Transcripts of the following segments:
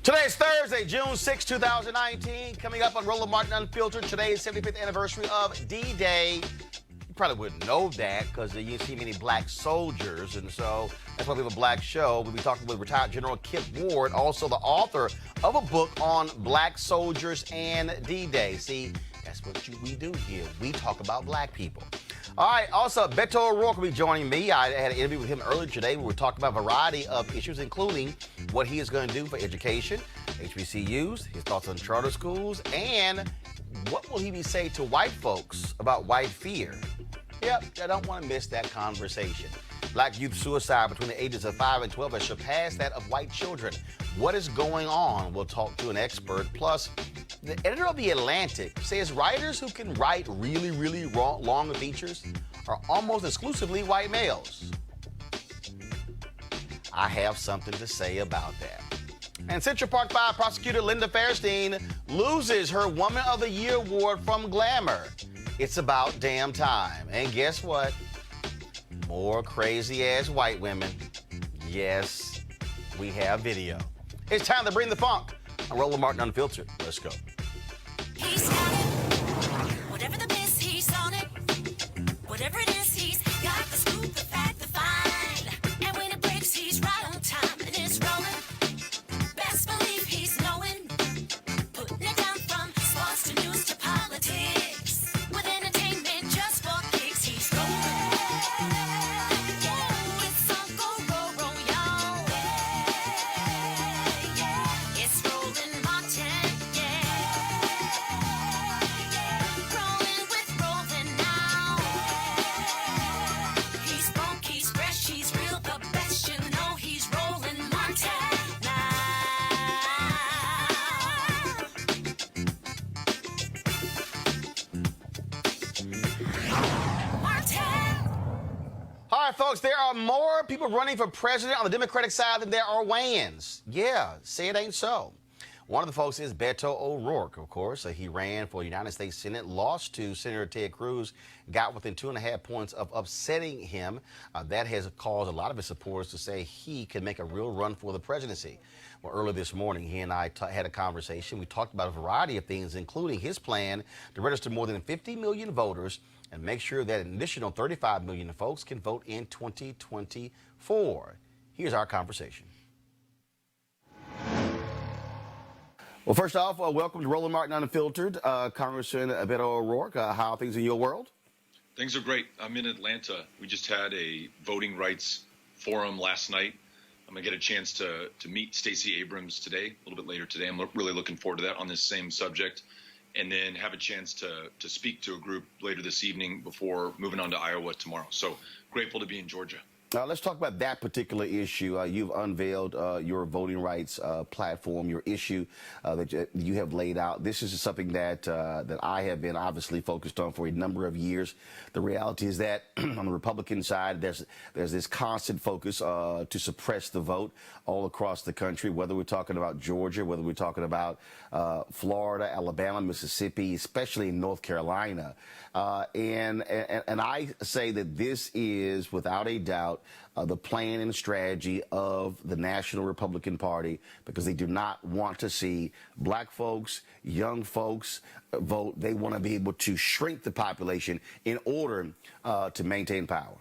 Today is Thursday, June 6, 2019. Coming up on Roland Martin Unfiltered, today's 75th anniversary of D-Day. You probably wouldn't know that because you didn't see many black soldiers, and so that's why we have a black show. We'll be talking with retired General Kip Ward, also the author of a book on black soldiers and D-Day. See, that's what we do here. We talk about black people. All right, also, Beto O'Rourke will be joining me. I had an interview with him earlier today where we talked about a variety of issues, including what he is going to do for education, HBCUs, his thoughts on charter schools, and what will he say to white folks about white fear. Yep, I don't want to miss that conversation. Black youth suicide between the ages of 5 and 12 has surpassed that of white children. What is going on? We'll talk to an expert. Plus, the editor of The Atlantic says writers who can write really long features are almost exclusively white males. I have something to say about that. And Central Park 5 prosecutor Linda Fairstein loses her Woman of the Year award from Glamour. It's about damn time. And guess what? More crazy-ass white women. Yes, we have video. It's time to bring the funk. I'm Roland Martin Unfiltered. Let's go. He's got it. Whatever the miss, he's on it. Whatever it is, he's got the scoop, the fact, the find. And when it breaks, he's right on time and it's rolling. Best believe he's knowing. Putting it down from sports to news to politics. With entertainment just for kicks, he's rolling. Yeah, it's Uncle Roro, y'all. Yeah, it's Roland Martin. Rolling with Roland now. He's funk, he's fresh, he's real, the best. You know he's Roland Martin now. Martin. All right, folks, there are more people running for president on the Democratic side than there are weigh-ins. Yeah, say it ain't so. One of the folks is Beto O'Rourke, of course. He ran for the United States Senate, lost to Senator Ted Cruz, got within 2.5 points of upsetting him. That has caused a lot of his supporters to say he can make a real run for the presidency. Well, earlier this morning, he and I had a conversation. We talked about a variety of things, including his plan to register more than 50 million voters and make sure that an additional 35 million folks can vote in 2024. Here's our conversation. Well, first off, welcome to Roland Martin Unfiltered. Congressman Beto O'Rourke, how are things in your world? Things are great. I'm in Atlanta. We just had a voting rights forum last night. I'm going to get a chance to meet Stacey Abrams today, a little bit later today. I'm really looking forward to that on this same subject. And then have a chance to speak to a group later this evening before moving on to Iowa tomorrow. So grateful to be in Georgia. Let's talk about that particular issue. You've unveiled your voting rights platform, your issue that you have laid out. This is something that I have been obviously focused on for a number of years. The reality is that on the Republican side, there's this constant focus to suppress the vote all across the country, whether we're talking about Georgia, whether we're talking about Florida, Alabama, Mississippi, especially in North Carolina. And I say that this is, without a doubt, the plan and strategy of the National Republican Party, because they do not want to see black folks, young folks vote. They want to be able to shrink the population in order to maintain power.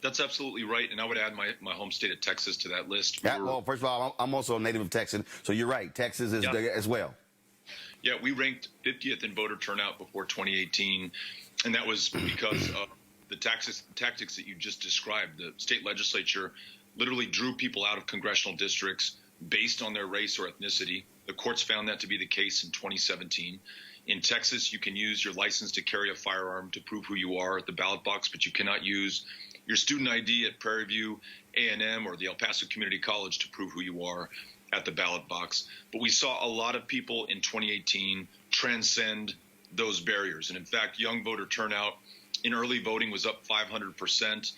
That's absolutely right. And I would add my home state of Texas to that list. Yeah, well, first of all, I'm also a native of Texas, so you're right. Texas is there as well. Yeah, we ranked 50th in voter turnout before 2018, and that was because of the tactics that you just described. The state legislature literally drew people out of congressional districts based on their race or ethnicity. The courts found that to be the case in 2017. In Texas, you can use your license to carry a firearm to prove who you are at the ballot box, but you cannot use your student ID at Prairie View A&M or the El Paso Community College to prove who you are at the ballot box. But we saw a lot of people in 2018 transcend those barriers. And in fact, young voter turnout in early voting was up 500%.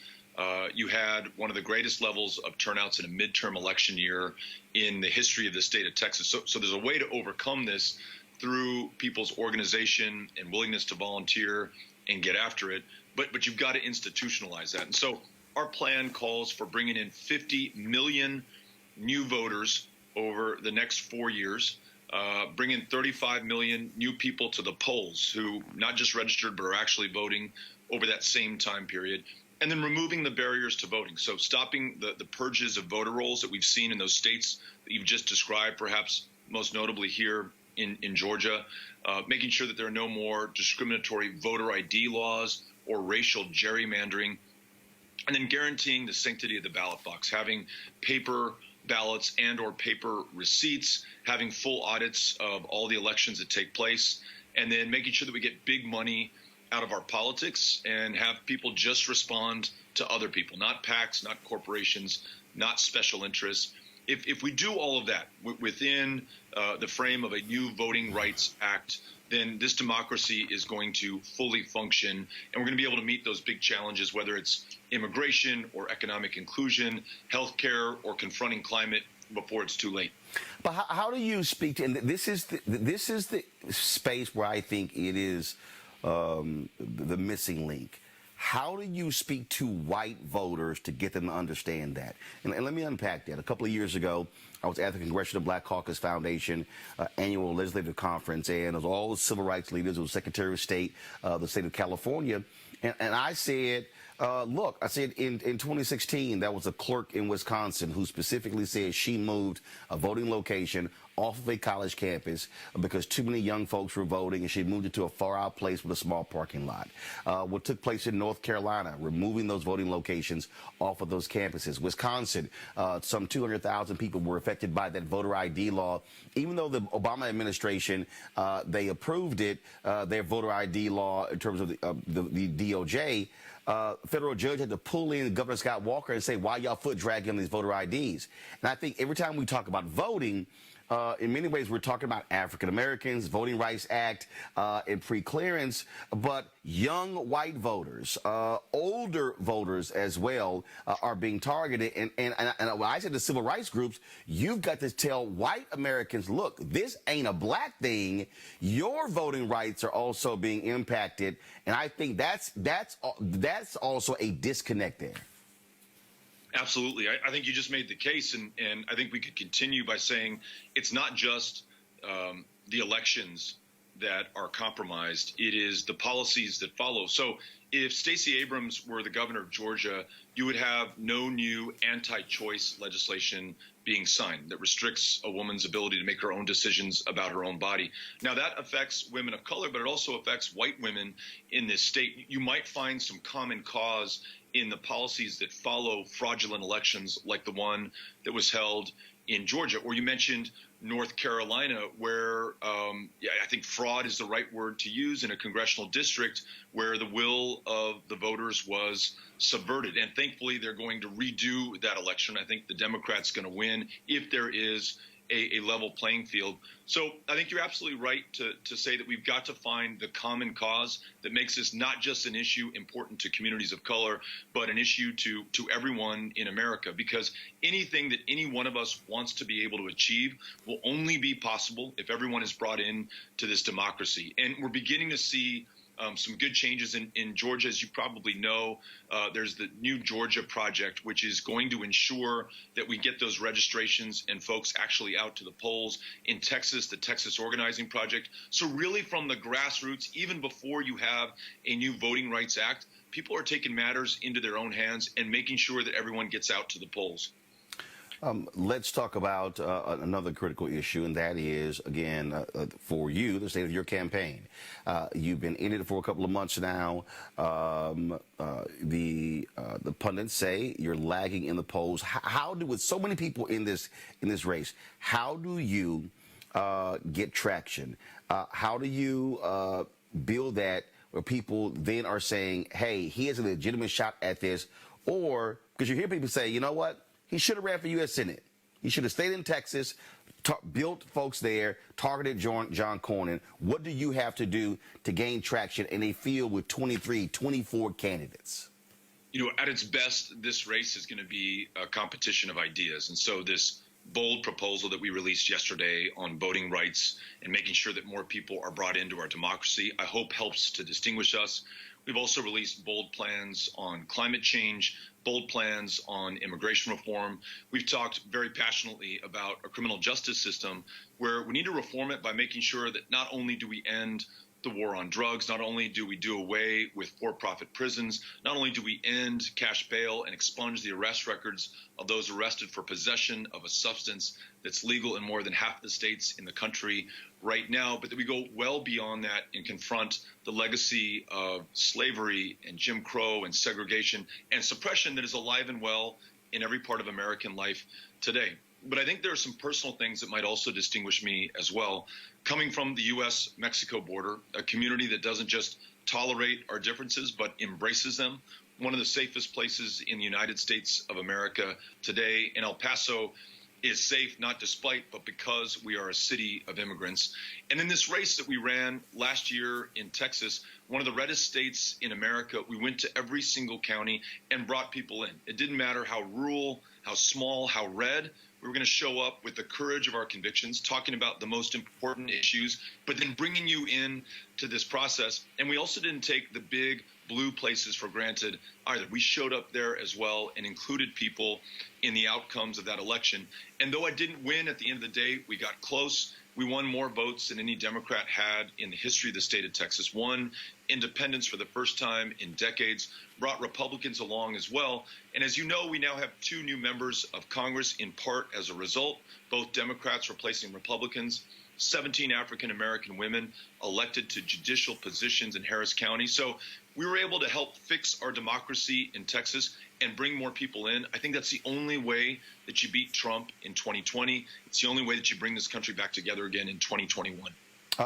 You had one of the greatest levels of turnouts in a midterm election year in the history of the state of Texas. So there's a way to overcome this through people's organization and willingness to volunteer and get after it. But you've got to institutionalize that. And so our plan calls for bringing in 50 million new voters over the next 4 years, bringing 35 million new people to the polls who not just registered but are actually voting over that same time period, and then removing the barriers to voting. So stopping the purges of voter rolls that we've seen in those states that you've just described, perhaps most notably here in Georgia, making sure that there are no more discriminatory voter ID laws or racial gerrymandering, and then guaranteeing the sanctity of the ballot box, having paper ballots and or paper receipts, having full audits of all the elections that take place, and then making sure that we get big money out of our politics and have people just respond to other people, not PACs, not corporations, not special interests. If we do all of that within the frame of a new Voting Rights Act, then this democracy is going to fully function, and we're going to be able to meet those big challenges, whether it's immigration or economic inclusion, healthcare, or confronting climate before it's too late. But how do you speak to, and this is the space where I think it is the missing link. How do you speak to white voters to get them to understand that? And let me unpack that. A couple of years ago, I was at the Congressional Black Caucus Foundation annual legislative conference, and it was all the civil rights leaders. It was Secretary of State, the state of California. And I said, look, I said in 2016, there was a clerk in Wisconsin who specifically said she moved a voting location off of a college campus because too many young folks were voting, and she moved it to a far-out place with a small parking lot. What took place in North Carolina, removing those voting locations off of those campuses. Wisconsin, some 200,000 people were affected by that voter ID law. Even though the Obama administration, they approved it, their voter ID law in terms of the DOJ, federal judge had to pull in Governor Scott Walker and say, why y'all foot dragging these voter IDs? And I think every time we talk about voting, in many ways, we're talking about African Americans, Voting Rights Act, and pre-clearance, but young white voters, older voters as well, are being targeted. And when I said to civil rights groups, you've got to tell white Americans, look, this ain't a black thing. Your voting rights are also being impacted. And I think that's also a disconnect there. Absolutely. I think you just made the case, and I think we could continue by saying it's not just the elections that are compromised. It is the policies that follow. So if Stacey Abrams were the governor of Georgia, you would have no new anti-choice legislation being signed that restricts a woman's ability to make her own decisions about her own body. Now, that affects women of color, but it also affects white women in this state. You might find some common cause in the policies that follow fraudulent elections like the one that was held in Georgia. Or you mentioned North Carolina, where I think fraud is the right word to use in a congressional district where the will of the voters was subverted. And thankfully, they're going to redo that election. I think the Democrats going to win if there is a level playing field. So I think you're absolutely right to say that we've got to find the common cause that makes this not just an issue important to communities of color, but an issue to everyone in America, because anything that any one of us wants to be able to achieve will only be possible if everyone is brought in to this democracy. And we're beginning to see some good changes in Georgia. As you probably know, there's the New Georgia Project, which is going to ensure that we get those registrations and folks actually out to the polls. In Texas, the Texas Organizing Project. So really from the grassroots, even before you have a new Voting Rights Act, people are taking matters into their own hands and making sure that everyone gets out to the polls. Let's talk about another critical issue, and that is, again, for you, the state of your campaign. You've been in it for a couple of months now. The pundits say you're lagging in the polls. How do, with so many people in this race, how do you get traction? How do you build that where people then are saying, hey, he has a legitimate shot at this? Or, because you hear people say, you know what? He should have ran for U.S. Senate. He should have stayed in Texas, built folks there, targeted John Cornyn. What do you have to do to gain traction in a field with 23, 24 candidates? You know, at its best, this race is going to be a competition of ideas. And so this bold proposal that we released yesterday on voting rights and making sure that more people are brought into our democracy, I hope helps to distinguish us. We've also released bold plans on climate change, bold plans on immigration reform. We've talked very passionately about a criminal justice system where we need to reform it by making sure that not only do we end the war on drugs, not only do we do away with for-profit prisons, not only do we end cash bail and expunge the arrest records of those arrested for possession of a substance that's legal in more than half the states in the country right now, but that we go well beyond that and confront the legacy of slavery and Jim Crow and segregation and suppression that is alive and well in every part of American life today. But I think there are some personal things that might also distinguish me as well. Coming from the U.S.-Mexico border, a community that doesn't just tolerate our differences, but embraces them, one of the safest places in the United States of America today. And El Paso is safe, not despite, but because we are a city of immigrants. And in this race that we ran last year in Texas, one of the reddest states in America, we went to every single county and brought people in. It didn't matter how rural, how small, how red. We were going to show up with the courage of our convictions, talking about the most important issues, but then bringing you in to this process. And we also didn't take the big blue places for granted either. We showed up there as well and included people in the outcomes of that election. And though I didn't win at the end of the day, we got close. We won more votes than any Democrat had in the history of the state of Texas, won independence for the first time in decades, brought Republicans along as well. And as you know, we now have 2 new members of Congress, in part as a result, both Democrats replacing Republicans, 17 African-American women elected to judicial positions in Harris County. So we were able to help fix our democracy in Texas and bring more people in. I think that's the only way that you beat Trump in 2020. It's the only way that you bring this country back together again in 2021.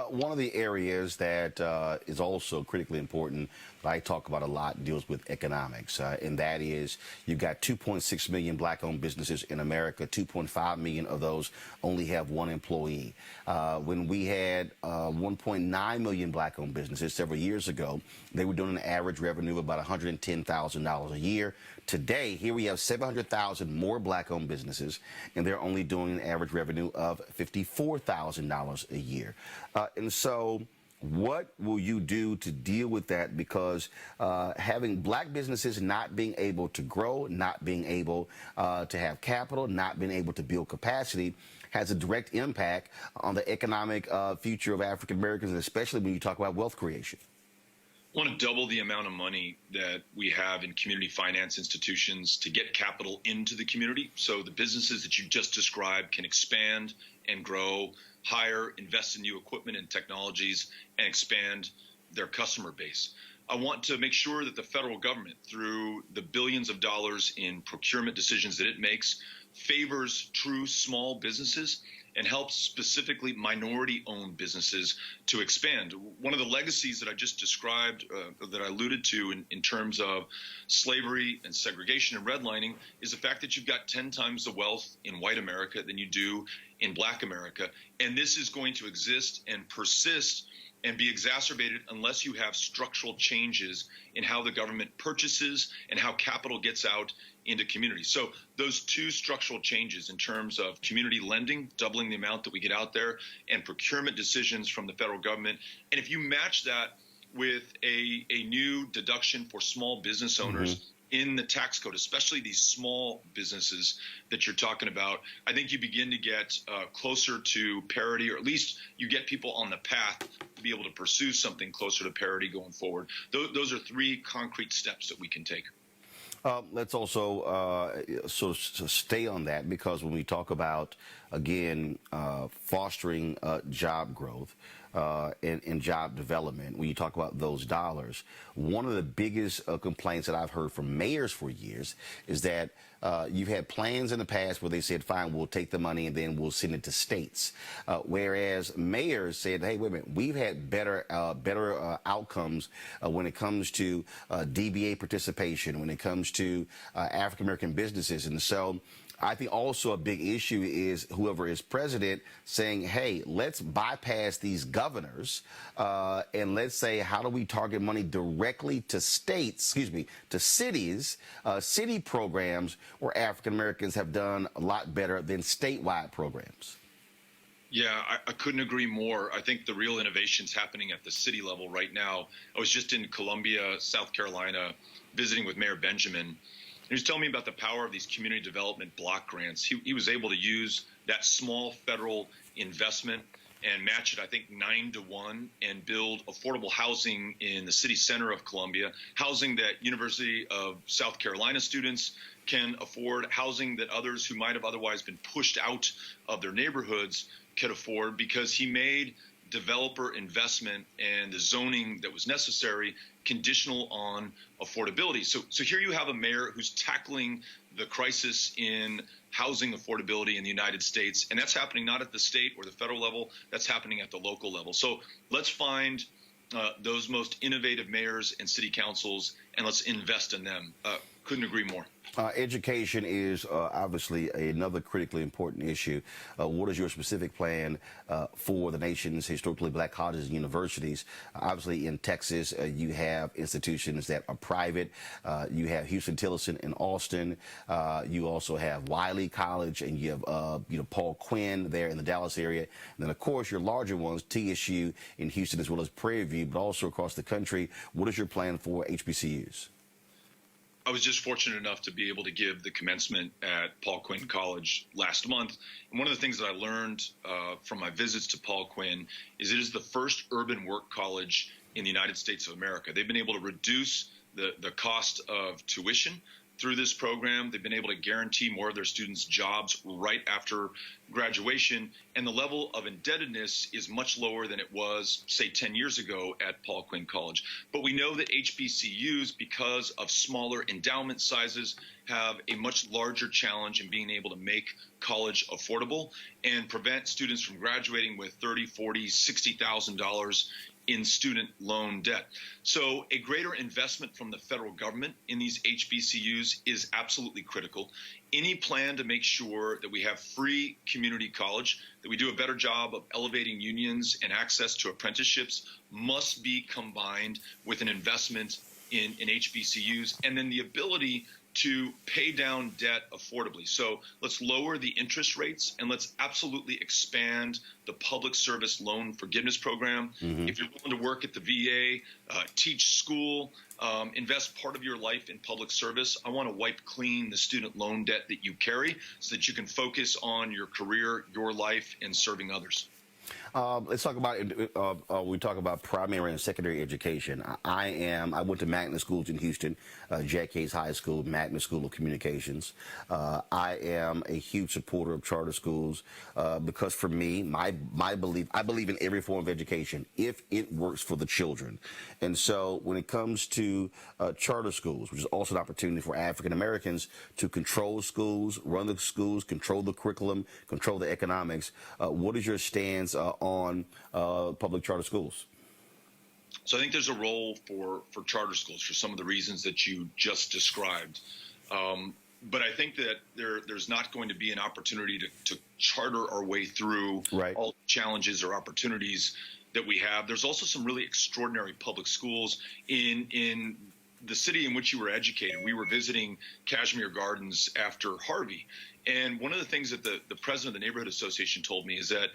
One of the areas that is also critically important that I talk about a lot deals with economics, and that is you've got 2.6 million black-owned businesses in America. 2.5 million of those only have one employee. When we had 1.9 million black-owned businesses several years ago, they were doing an average revenue of about $110,000 a year. Today, here we have 700,000 more black-owned businesses, and they're only doing an average revenue of $54,000 a year. And so what will you do to deal with that? Because having black businesses not being able to grow, not being able to have capital, not being able to build capacity has a direct impact on the economic future of African Americans, especially when you talk about wealth creation. I want to double the amount of money that we have in community finance institutions to get capital into the community so the businesses that you just described can expand and grow, hire, invest in new equipment and technologies, and expand their customer base. I want to make sure that the federal government, through the billions of dollars in procurement decisions that it makes, favors true small businesses and helps specifically minority-owned businesses to expand. One of the legacies that I just described, that I alluded to in terms of slavery and segregation and redlining, is the fact that you've got 10 times the wealth in white America than you do in black America. And this is going to exist and persist and be exacerbated unless you have structural changes in how the government purchases and how capital gets out into communities. So those 2 structural changes in terms of community lending, doubling the amount that we get out there, and procurement decisions from the federal government. And if you match that with a new deduction for small business owners in the tax code, especially these small businesses that you're talking about, I think you begin to get closer to parity, or at least you get people on the path to be able to pursue something closer to parity going forward. Those are 3 concrete steps that we can take. Let's also sort of stay on that, because when we talk about, again, fostering job growth and job development, when you talk about those dollars, one of the biggest complaints that I've heard from mayors for years is that you've had plans in the past where they said, fine, we'll take the money and then we'll send it to states. Whereas mayors said, hey, wait a minute, we've had better outcomes when it comes to DBA participation, when it comes to African-American businesses. And so I think also a big issue is whoever is president saying, hey, let's bypass these governors and let's say, how do we target money directly to states, to cities, city programs where African Americans have done a lot better than statewide programs? Yeah, I couldn't agree more. I think the real innovation's happening at the city level right now. I was just in Columbia, South Carolina, visiting with Mayor Benjamin. He was telling me about the power of these community development block grants. He was able to use that small federal investment and match it, I think, 9-1, and build affordable housing in the city center of Columbia, housing that University of South Carolina students can afford, housing that others who might have otherwise been pushed out of their neighborhoods could afford, because he made developer investment and the zoning that was necessary conditional on affordability. So here you have a mayor who's tackling the crisis in housing affordability in the United States, and that's happening not at the state or the federal level, that's happening at the local level. So let's find those most innovative mayors and city councils, and let's invest in them. Couldn't agree more. Education is obviously another critically important issue. What is your specific plan for the nation's historically black colleges and universities? Obviously, in Texas, you have institutions that are private. You have Houston-Tillotson in Austin. You also have Wiley College, and you have Paul Quinn there in the Dallas area. And then, of course, your larger ones, TSU in Houston as well as Prairie View, but also across the country. What is your plan for HBCUs? I was just fortunate enough to be able to give the commencement at Paul Quinn College last month. And one of the things that I learned from my visits to Paul Quinn is it is the first urban work college in the United States of America. They've been able to reduce the cost of tuition through this program. They've been able to guarantee more of their students jobs right after graduation, and the level of indebtedness is much lower than it was, say, 10 years ago at Paul Quinn College. But we know that HBCUs, because of smaller endowment sizes, have a much larger challenge in being able to make college affordable and prevent students from graduating with $30,000, $40,000, $60,000 in student loan debt. So a greater investment from the federal government in these HBCUs is absolutely critical. Any plan to make sure that we have free community college, that we do a better job of elevating unions and access to apprenticeships, must be combined with an investment in HBCUs, and then the ability to pay down debt affordably. So let's lower the interest rates, and let's absolutely expand the public service loan forgiveness program. If you're willing to work at the VA, teach school, invest part of your life in public service, I want to wipe clean the student loan debt that you carry so that you can focus on your career, your life, and serving others. Let's talk about, we talk about primary and secondary education. I went to magnet schools in Houston, Jack Hayes High School, Magnet School of Communications. I am a huge supporter of charter schools because for me, I believe in every form of education if it works for the children. And so when it comes to charter schools, which is also an opportunity for African Americans to control schools, run the schools, control the curriculum, control the economics, what is your stance on public charter schools? So I think there's a role for charter schools for some of the reasons that you just described. But I think that there's not going to be an opportunity to charter our way through all the challenges or opportunities that we have. There's also some really extraordinary public schools in the city in which you were educated. We were visiting Kashmir Gardens after Harvey. And one of the things that the president of the Neighborhood Association told me is that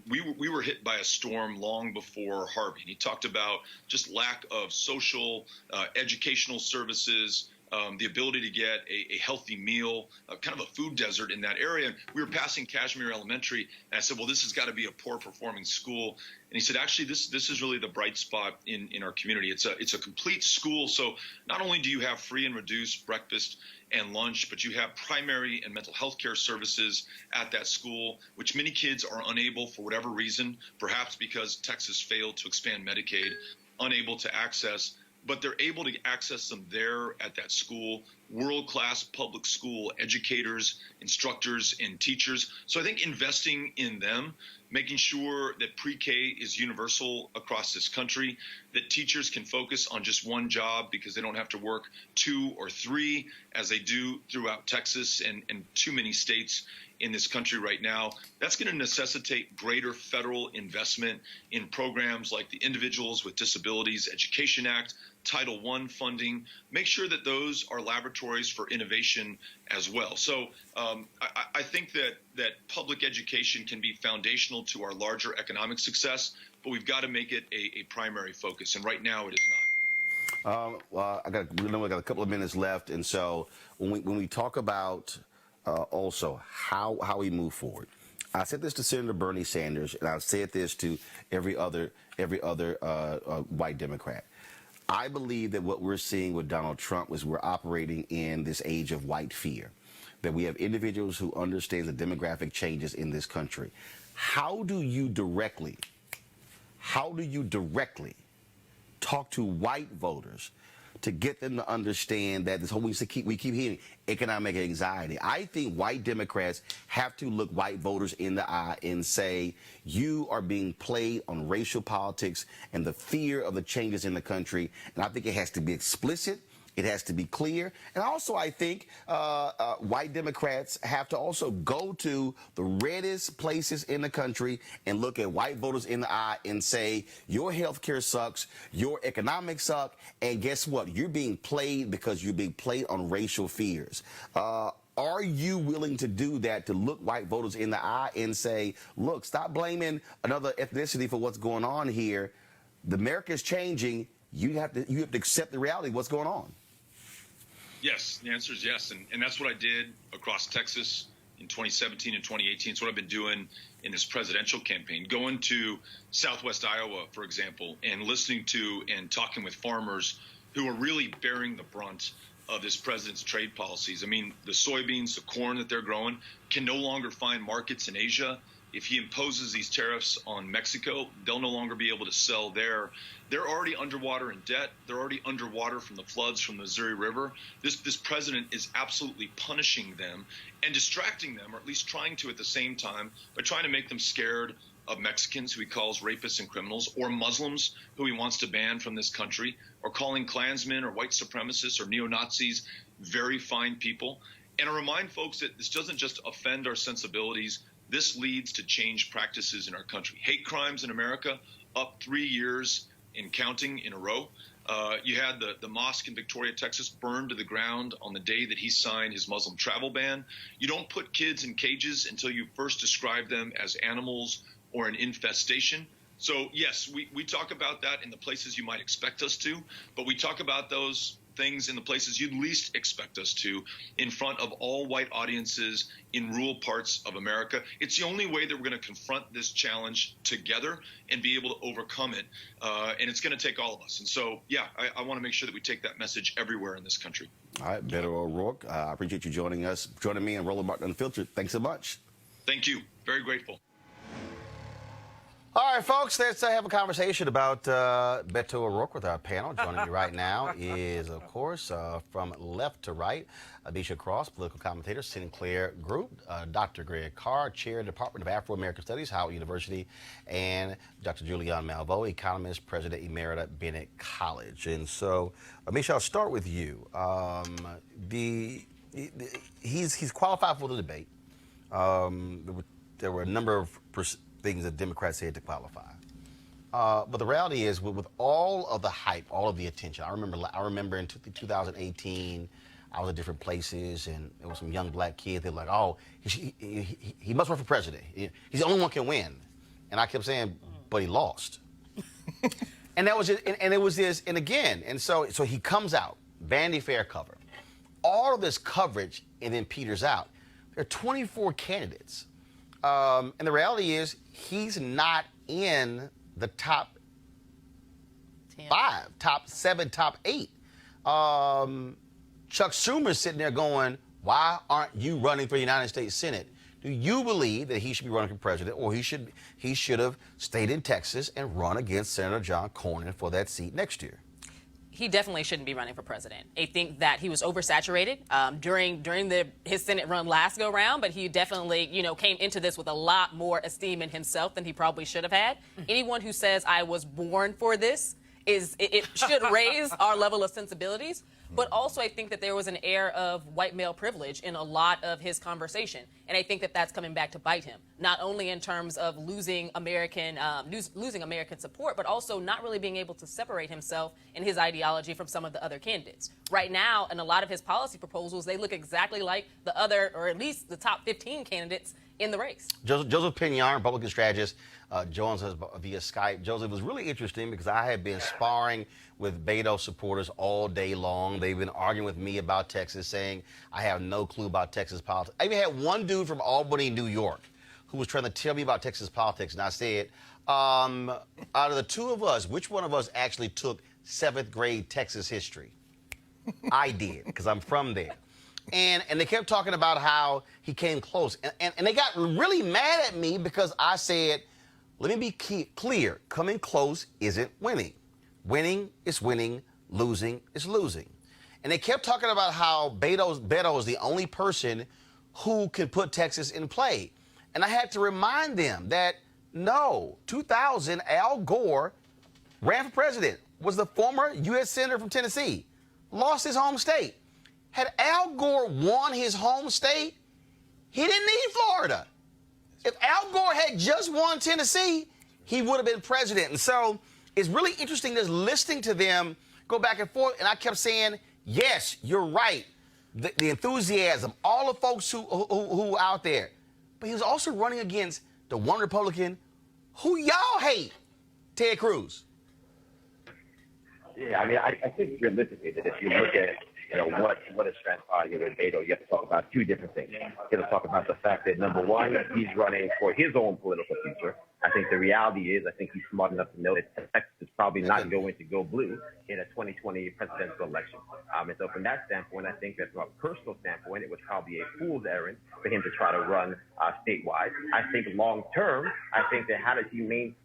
we were hit by a storm long before Harvey. And he talked about just lack of social, educational services, the ability to get a healthy meal, kind of a food desert in that area. And we were passing Kashmir Elementary, and I said, well, this has got to be a poor-performing school. And he said, actually, this is really the bright spot in our community. It's a complete school. So not only do you have free and reduced breakfast and lunch, but you have primary and mental health care services at that school, which many kids are unable for whatever reason, perhaps because Texas failed to expand Medicaid, unable to access. But they're able to access them there at that school, world-class public school educators, instructors, and teachers. So I think investing in them, making sure that pre-K is universal across this country, that teachers can focus on just one job because they don't have to work 2 or 3 as they do throughout Texas and too many states in this country right now. That's going to necessitate greater federal investment in programs like the Individuals with Disabilities Education Act, Title I funding. Make sure that those are laboratories for innovation as well. So I think that public education can be foundational to our larger economic success, but we've got to make it a primary focus. And right now it is not. Well, I got a couple of minutes left, and so when we talk about also how we move forward, I said this to Senator Bernie Sanders, and I've said this to every other white Democrat. I believe that what we're seeing with Donald Trump is we're operating in this age of white fear, that we have individuals who understand the demographic changes in this country. How do you directly talk to white voters to get them to understand that this whole we keep hearing economic anxiety? I think white Democrats have to look white voters in the eye and say, you are being played on racial politics and the fear of the changes in the country. And I think it has to be explicit. It has to be clear. And also, I think white Democrats have to also go to the reddest places in the country and look at white voters in the eye and say, your health care sucks, your economics suck, and guess what? You're being played because you're being played on racial fears. Are you willing to do that, to look white voters in the eye and say, look, stop blaming another ethnicity for what's going on here. The America's changing. You have to accept the reality of what's going on. Yes, the answer is yes. And that's what I did across Texas in 2017 and 2018. It's what I've been doing in this presidential campaign, going to Southwest Iowa, for example, and listening to and talking with farmers who are really bearing the brunt of this president's trade policies. I mean, the soybeans, the corn that they're growing can no longer find markets in Asia. If he imposes these tariffs on Mexico, they'll no longer be able to sell there. They're already underwater in debt. They're already underwater from the floods from the Missouri River. This president is absolutely punishing them and distracting them, or at least trying to at the same time, by trying to make them scared of Mexicans, who he calls rapists and criminals, or Muslims, who he wants to ban from this country, or calling Klansmen or white supremacists or neo-Nazis very fine people. And I remind folks that this doesn't just offend our sensibilities. This leads to changed practices in our country. Hate crimes in America up 3 years and counting in a row. You had the mosque in Victoria, Texas, burned to the ground on the day that he signed his Muslim travel ban. You don't put kids in cages until you first describe them as animals or an infestation. So, yes, we talk about that in the places you might expect us to, but we talk about those things in the places you'd least expect us to, in front of all white audiences in rural parts of America. It's the only way that we're going to confront this challenge together and be able to overcome it. And it's going to take all of us. And so, yeah, I want to make sure that we take that message everywhere in this country. All right, Beto O'Rourke, I appreciate you joining me on Roland Martin Unfiltered. Thanks so much. Thank you. Very grateful. All right, folks, let's have a conversation about Beto O'Rourke with our panel. Joining me right now is, of course, from left to right, Abisha Cross, political commentator, Sinclair Group, Dr. Greg Carr, Chair of the Department of Afro-American Studies, Howard University, and Dr. Julian Malveaux, economist, President Emerita, Bennett College. And so, Abisha, I'll start with you. He's qualified for the debate. There were a number of things that Democrats said to qualify. But the reality is, with all of the hype, all of the attention, I remember in 2018, I was at different places, and there was some young black kids. They were like, "Oh, he must run for president. He's the only one can win." And I kept saying, "But he lost." And that was it. And it was this. And again, and so he comes out, Vanity Fair cover, all of this coverage, and then peters out. There are 24 candidates. And the reality is, he's not in the top 5, top 7, top 8. Chuck Schumer's sitting there going, why aren't you running for the United States Senate? Do you believe that he should be running for president, or he should have stayed in Texas and run against Senator John Cornyn for that seat next year? He definitely shouldn't be running for president. I think that he was oversaturated during his Senate run last go round, but he definitely, came into this with a lot more esteem in himself than he probably should have had. Anyone who says I was born for this it should raise our level of sensibilities. But also, I think that there was an air of white male privilege in a lot of his conversation. And I think that that's coming back to bite him, not only in terms of losing American support, but also not really being able to separate himself and his ideology from some of the other candidates. Right now, in a lot of his policy proposals, they look exactly like the other, or at least the top 15 candidates in the race. Joseph Pinion, Republican strategist, joins us via Skype. Joseph, it was really interesting because I have been sparring with Beto supporters all day long. They've been arguing with me about Texas, saying I have no clue about Texas politics. I even had one dude from Albany, New York, who was trying to tell me about Texas politics, and I said, out of the two of us, which one of us actually took 7th grade Texas history? I did, because I'm from there. And they kept talking about how he came close. And they got really mad at me because I said, let me be clear. Coming close isn't winning. Winning is winning. Losing is losing. And they kept talking about how Beto is the only person who could put Texas in play. And I had to remind them that, no, 2000, Al Gore ran for president, was the former U.S. Senator from Tennessee, lost his home state. Had Al Gore won his home state, he didn't need Florida. If Al Gore had just won Tennessee, he would have been president. And so it's really interesting just listening to them go back and forth. And I kept saying, yes, you're right. The enthusiasm, all the folks who out there. But he was also running against the one Republican who y'all hate, Ted Cruz. Yeah, I mean, I think realistically that if you look at what is transpiring with Beto, you have to talk about two different things. You have to talk about the fact that, number one, he's running for his own political future. I think the reality is, I think he's smart enough to know that Texas is probably not going to go blue in a 2020 presidential election. And so from that standpoint, I think that from a personal standpoint, it was probably a fool's errand for him to try to run statewide. I think long term, I think that how does he maintain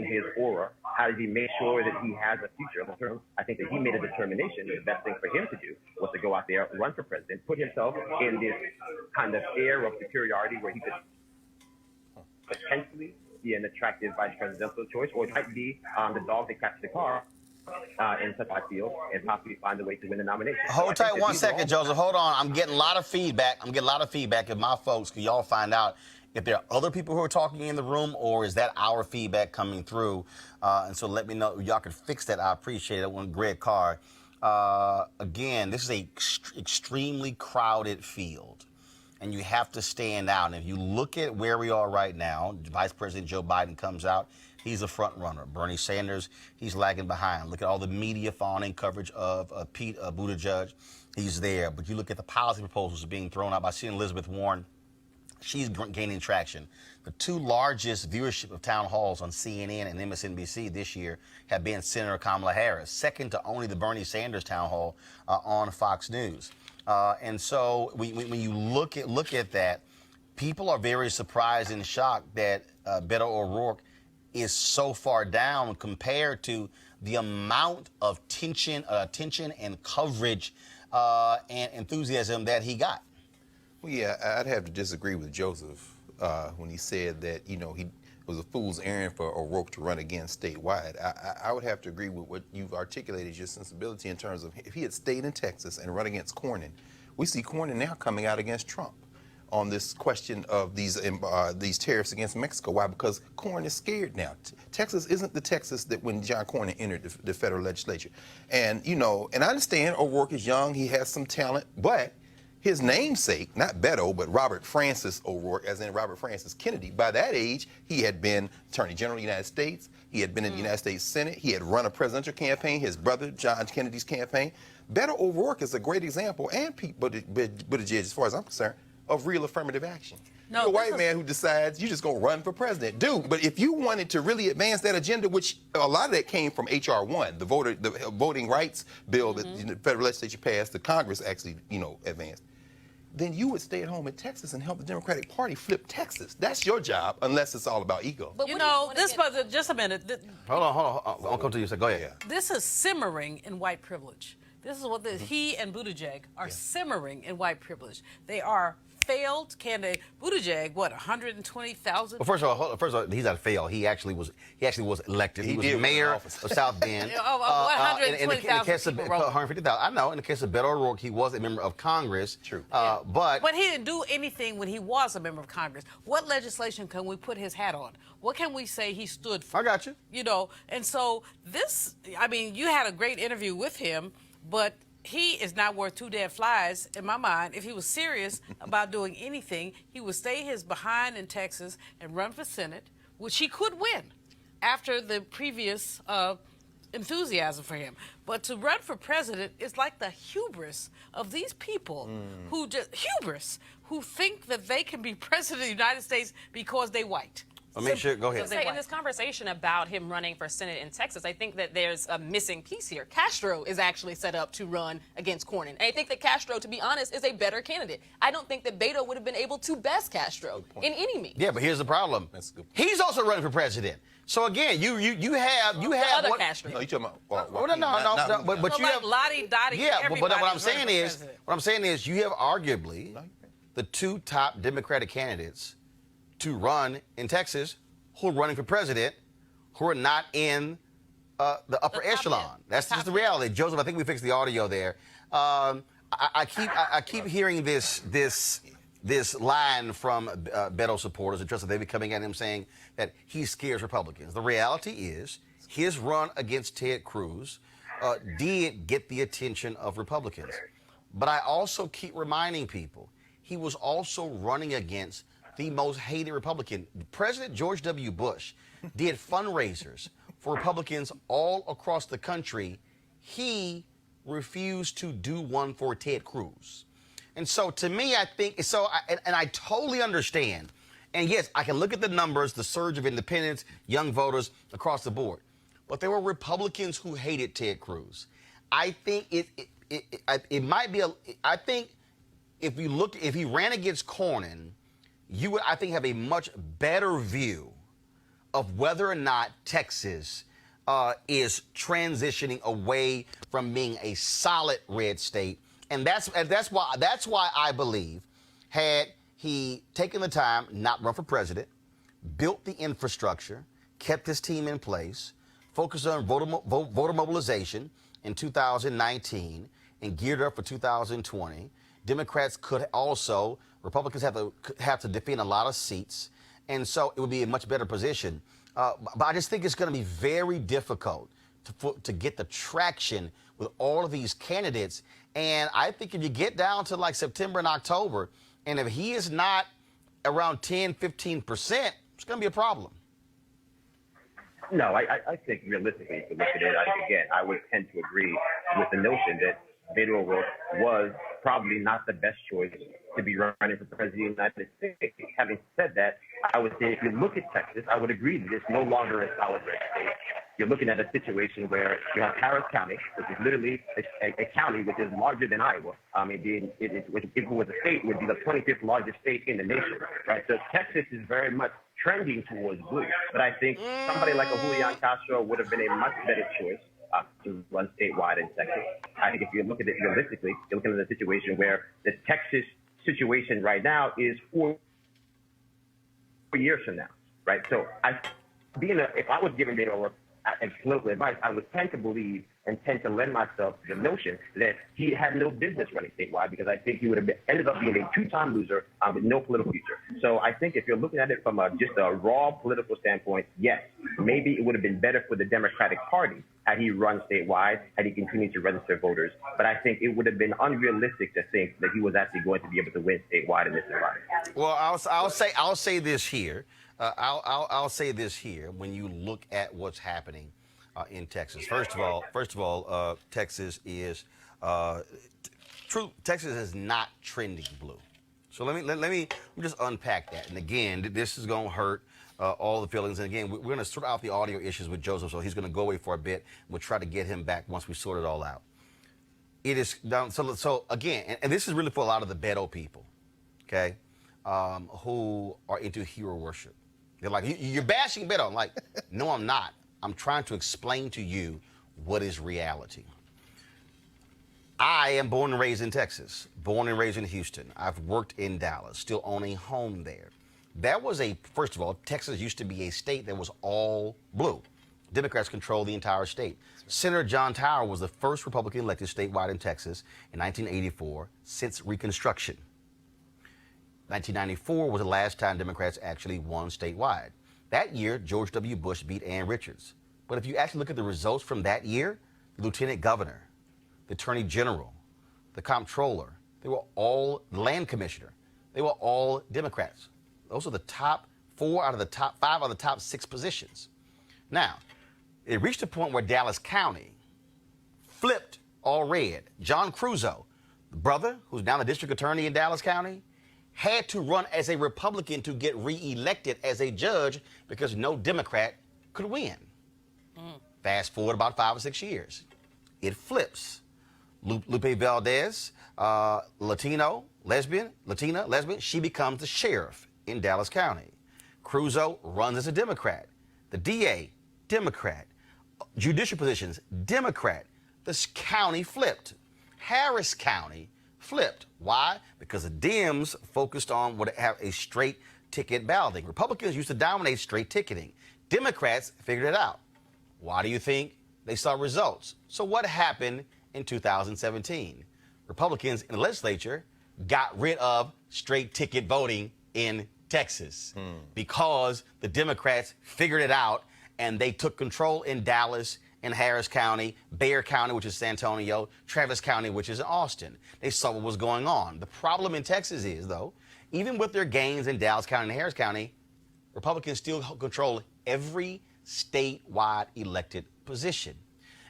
his aura? How does he make sure that he has a future long term? I think that he made a determination that the best thing for him to do was to go out there, run for president, put himself in this kind of air of superiority where he could potentially be an attractive vice presidential choice, or it might be the dog that catches the car in such a field and possibly find a way to win the nomination. Hold tight 1 second, Joseph. Hold on. I'm getting a lot of feedback. If my folks, can y'all find out if there are other people who are talking in the room, or is that our feedback coming through? And so let me know. Y'all can fix that. I appreciate it. When Greg Carr. Again, this is a extremely crowded field, and you have to stand out. And if you look at where we are right now, Vice President Joe Biden comes out. He's a front runner. Bernie Sanders, he's lagging behind. Look at all the media fawning coverage of Pete Buttigieg. He's there. But you look at the policy proposals being thrown out by Senator Elizabeth Warren. She's gaining traction. The two largest viewership of town halls on CNN and MSNBC this year have been Senator Kamala Harris, second to only the Bernie Sanders town hall on Fox News. And so when you look at that, people are very surprised and shocked that Beto O'Rourke is so far down compared to the amount of attention and coverage and enthusiasm that he got. Well, yeah, I'd have to disagree with Joseph when he said that, he was a fool's errand for O'Rourke to run again statewide. I would have to agree with what you've articulated, your sensibility in terms of if he had stayed in Texas and run against Cornyn. We see Cornyn now coming out against Trump on this question of these tariffs against Mexico. Why? Because Cornyn is scared now. Texas isn't the Texas that when John Cornyn entered the federal legislature. And, and I understand O'Rourke is young, he has some talent, but his namesake, not Beto, but Robert Francis O'Rourke, as in Robert Francis Kennedy, by that age, he had been Attorney General of the United States. He had been in the United States Senate. He had run a presidential campaign, his brother, John Kennedy's campaign. Beto O'Rourke is a great example, and Pete Buttigieg, as far as I'm concerned, of real affirmative action. No, you're a white man who decides you're just going to run for president. Dude, but if you wanted to really advance that agenda, which a lot of that came from H.R. 1, the voting rights bill that the federal legislature passed, the Congress actually, advanced, then you would stay at home in Texas and help the Democratic Party flip Texas. That's your job, unless it's all about ego. But just a minute. Hold on. I'll come to you. So go ahead. Yeah. This is simmering in white privilege. This is what he and Buttigieg are simmering in white privilege. They are failed candidate. Buttigieg, what, 120,000? Well, first of all, he's not failed. He actually was elected. He was mayor of South Bend. In the case of 150,000. I know. In the case of Beto O'Rourke, he was a member of Congress. True. But he didn't do anything when he was a member of Congress. What legislation can we put his hat on? What can we say he stood for? I got you. You know, and so this, I mean, you had a great interview with him, but he is not worth two dead flies in my mind. If he was serious about doing anything, he would stay his behind in Texas and run for Senate, which he could win after the previous enthusiasm for him. But to run for president is like the hubris of these people who think that they can be president of the United States because they white. Well, make sure. Go ahead. Say, in this conversation about him running for Senate in Texas, I think that there's a missing piece here. Castro is actually set up to run against Cornyn. And I think that Castro, to be honest, is a better candidate. I don't think that Beto would have been able to best Castro in any meeting. Yeah, but here's the problem. That's a good point. He's also running for president. So again, you have other what, Castro. No, you talking about? no, but So you like have Lottie Dottie. yeah, but what I'm saying is, president. you have arguably the two top Democratic candidates to run in Texas who are running for president who are not in the upper echelon. That's just the reality. Joseph, I think we fixed the audio there. I keep hearing this line from Beto supporters and trust that they be coming at him saying that he scares Republicans. The reality is his run against Ted Cruz did get the attention of Republicans. But I also keep reminding people he was also running against the most hated Republican. President George W. Bush did fundraisers for Republicans all across the country. He refused to do one for Ted Cruz. And so to me, I think, and I totally understand. And yes, I can look at the numbers, the surge of independents, young voters across the board. But there were Republicans who hated Ted Cruz. I think it might be I think if he ran against Cornyn, you would, I think, have a much better view of whether or not Texas is transitioning away from being a solid red state. And that's why I believe, had he taken the time, not run for president, built the infrastructure, kept his team in place, focused on voter mobilization in 2019, and geared up for 2020, Democrats could also, Republicans have to defend a lot of seats, and so it would be a much better position. But I just think it's going to be very difficult to get the traction with all of these candidates. And I think if you get down to like September and October, and if he is not around 10, 15%, it's going to be a problem. No, I think realistically, if you look at it, I would tend to agree with the notion that Beto O'Rourke was probably not the best choice to be running for president of the United States. Having said that, I would say if you look at Texas, I would agree that it's no longer a solid red state. You're looking at a situation where you have Harris County, which is literally a county which is larger than Iowa. I mean, if it was a state, it would be the 25th largest state in the nation, right? So Texas is very much trending towards blue. But I think somebody like a Julian Castro would have been a much better choice to run statewide in Texas. I think if you look at it realistically, you're looking at a situation where the Texas situation right now is 4 years from now, right? So if I was giving Beto O'Rourke political advice, I would tend to believe and tend to lend myself to the notion that he had no business running statewide, because I think he would have ended up being a two-time loser with no political future. So I think if you're looking at it from just a raw political standpoint, yes, maybe it would have been better for the Democratic Party had he run statewide, had he continued to register voters. But I think it would have been unrealistic to think that he was actually going to be able to win statewide in this environment. Well, I'll say this here. I'll say this here. When you look at what's happening in Texas, first of all, Texas is Texas is not trending blue. So let me just unpack that. And again, this is going to hurt all the feelings. And again, we're going to sort out the audio issues with Joseph, so he's going to go away for a bit. We'll try to get him back once we sort it all out. It is down. So again, and this is really for a lot of the Beto people, okay, who are into hero worship. They're like, you're bashing Beto. I'm like, no, I'm not. I'm trying to explain to you what is reality. I am born and raised in Texas, born and raised in Houston. I've worked in Dallas, still own a home there. That was first of all, Texas used to be a state that was all blue. Democrats controlled the entire state. Senator John Tower was the first Republican elected statewide in Texas in 1984 since Reconstruction. 1994 was the last time Democrats actually won statewide. That year, George W. Bush beat Ann Richards. But if you actually look at the results from that year, the lieutenant governor, the attorney general, the comptroller, they were all the land commissioner. They were all Democrats. Those are the top 5 out of the top 6 positions. Now, it reached a point where Dallas County flipped all red. John Cruzo, the brother who's now the district attorney in Dallas County, had to run as a Republican to get reelected as a judge because no Democrat could win. Fast forward about 5 or 6 years. It flips. Lupe Valdez, Latina, lesbian, she becomes the sheriff in Dallas County. Cruzo runs as a Democrat. The DA, Democrat. Judicial positions, Democrat. This county flipped. Harris County flipped. Why? Because the Dems focused on what have a straight ticket balloting. Republicans used to dominate straight ticketing. Democrats figured it out. Why do you think they saw results? So what happened in 2017? Republicans in the legislature got rid of straight ticket voting in Texas because the Democrats figured it out and they took control in Dallas, in Harris County, Bexar County, which is San Antonio, Travis County, which is in Austin. They saw what was going on. The problem in Texas is, though, even with their gains in Dallas County and Harris County, Republicans still control every statewide elected position.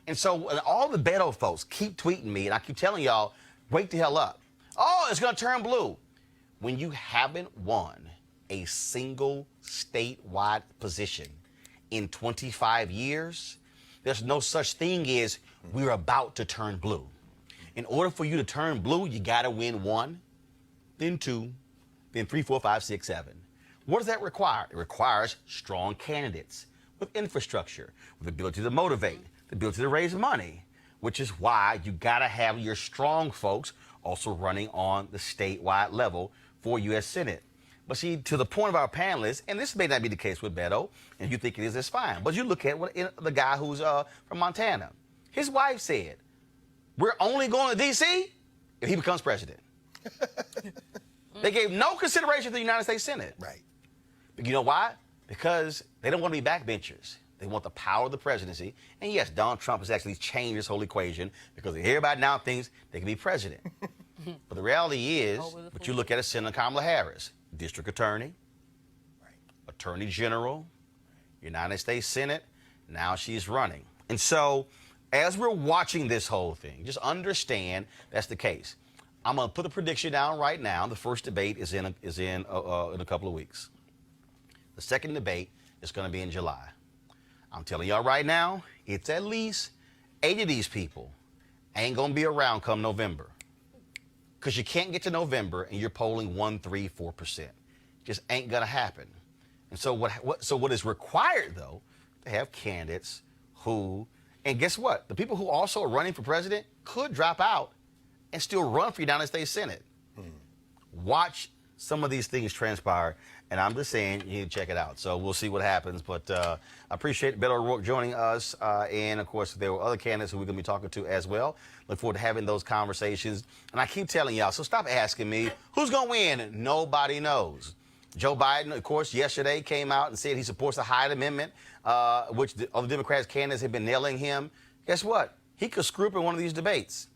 And so all the Beto folks keep tweeting me, and I keep telling y'all, wake the hell up. Oh, it's going to turn blue. When you haven't won a single statewide position in 25 years, there's no such thing as we're about to turn blue. In order for you to turn blue, you got to win 1, then 2, then 3, 4, 5, 6, 7. What does that require? It requires strong candidates with infrastructure, with the ability to motivate, the ability to raise money, which is why you got to have your strong folks also running on the statewide level for U.S. Senate. But see, to the point of our panelists, and this may not be the case with Beto, and you think it is, that's fine. But you look at the guy who's from Montana. His wife said, we're only going to D.C. if he becomes president. They gave no consideration to the United States Senate. Right. But you know why? Because they don't want to be backbenchers. They want the power of the presidency. And yes, Donald Trump has actually changed this whole equation because everybody now thinks they can be president. But the reality is, but you look at Senator Kamala Harris, district attorney, attorney general, United States Senate, now she's running. And so as we're watching this whole thing, just understand that's the case. I'm going to put a prediction down right now. The first debate is in a couple of weeks. The second debate is going to be in July. I'm telling y'all right now, it's at least 8 of these people ain't going to be around come November. Because you can't get to November and you're polling 1, 3, 4%. Just ain't going to happen. And so what is required, though, to have candidates who, and guess what? The people who also are running for president could drop out and still run for United States Senate. Watch some of these things transpire, and I'm just saying you need to check it out. So we'll see what happens. But I appreciate Beto O'Rourke joining us, and of course there were other candidates who we're going to be talking to as well. Look forward to having those conversations. And I keep telling y'all, so stop asking me who's going to win. Nobody knows. Joe Biden, of course, yesterday came out and said he supports the Hyde Amendment, which the other Democrats candidates have been nailing him. Guess what? He could screw up in one of these debates.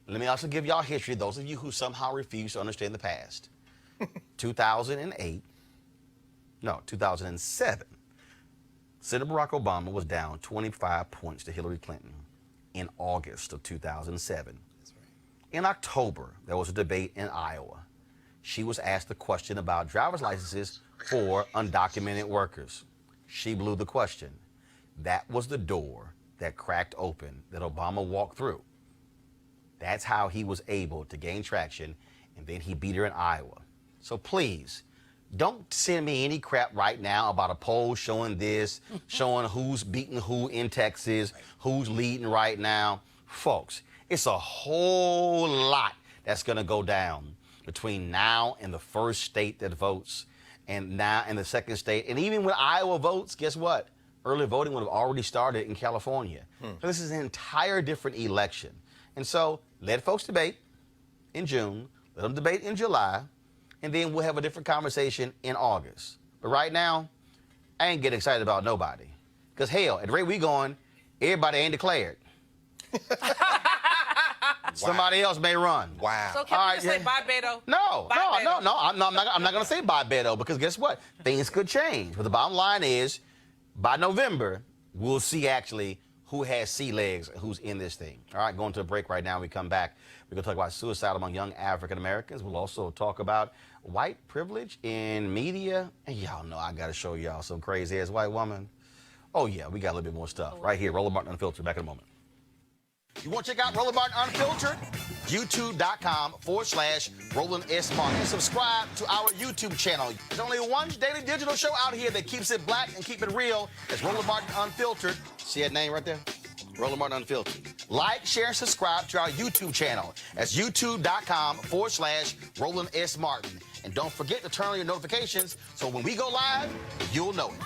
Let me also give y'all history, those of you who somehow refuse to understand the past. 2007, Senator Barack Obama was down 25 points to Hillary Clinton in August of 2007. That's right. In October, there was a debate in Iowa. She was asked a question about driver's licenses for undocumented workers. She blew the question. That was the door that cracked open that Obama walked through. That's how he was able to gain traction, and then he beat her in Iowa. So please, don't send me any crap right now about a poll showing this, showing who's beating who in Texas, who's leading right now. Folks, It's a whole lot that's going to go down between now and the first state that votes, and now and the second state. And even when Iowa votes, guess what? Early voting would have already started in California. So this is an entire different election. And so let folks debate in June, let them debate in July, and then we'll have a different conversation in August. But right now, I ain't getting excited about nobody. Because hell, at the rate we going, everybody ain't declared. Somebody else may run. Wow. So can we just say bye, Beto? No, Bye, no, Beto. no. I'm not going to say bye, Beto, because guess what? Things could change. But the bottom line is, by November, we'll see actually who has sea legs and who's in this thing. All right, going to a break right now. When we come back, we're going to talk about suicide among young African Americans. We'll also talk about white privilege in media. And y'all know I got to show y'all some crazy ass white woman. Oh, yeah, we got a little bit more stuff right here. Roland Martin Unfiltered. Back in a moment. You want to check out Roland Martin Unfiltered? YouTube.com/Roland S. Martin. And subscribe to our YouTube channel. There's only one daily digital show out here that keeps it black and keep it real. It's Roland Martin Unfiltered. See that name right there? Roland Martin Unfiltered. Like, share, and subscribe to our YouTube channel. That's YouTube.com/Roland S. Martin. And don't forget to turn on your notifications so when we go live, you'll know it.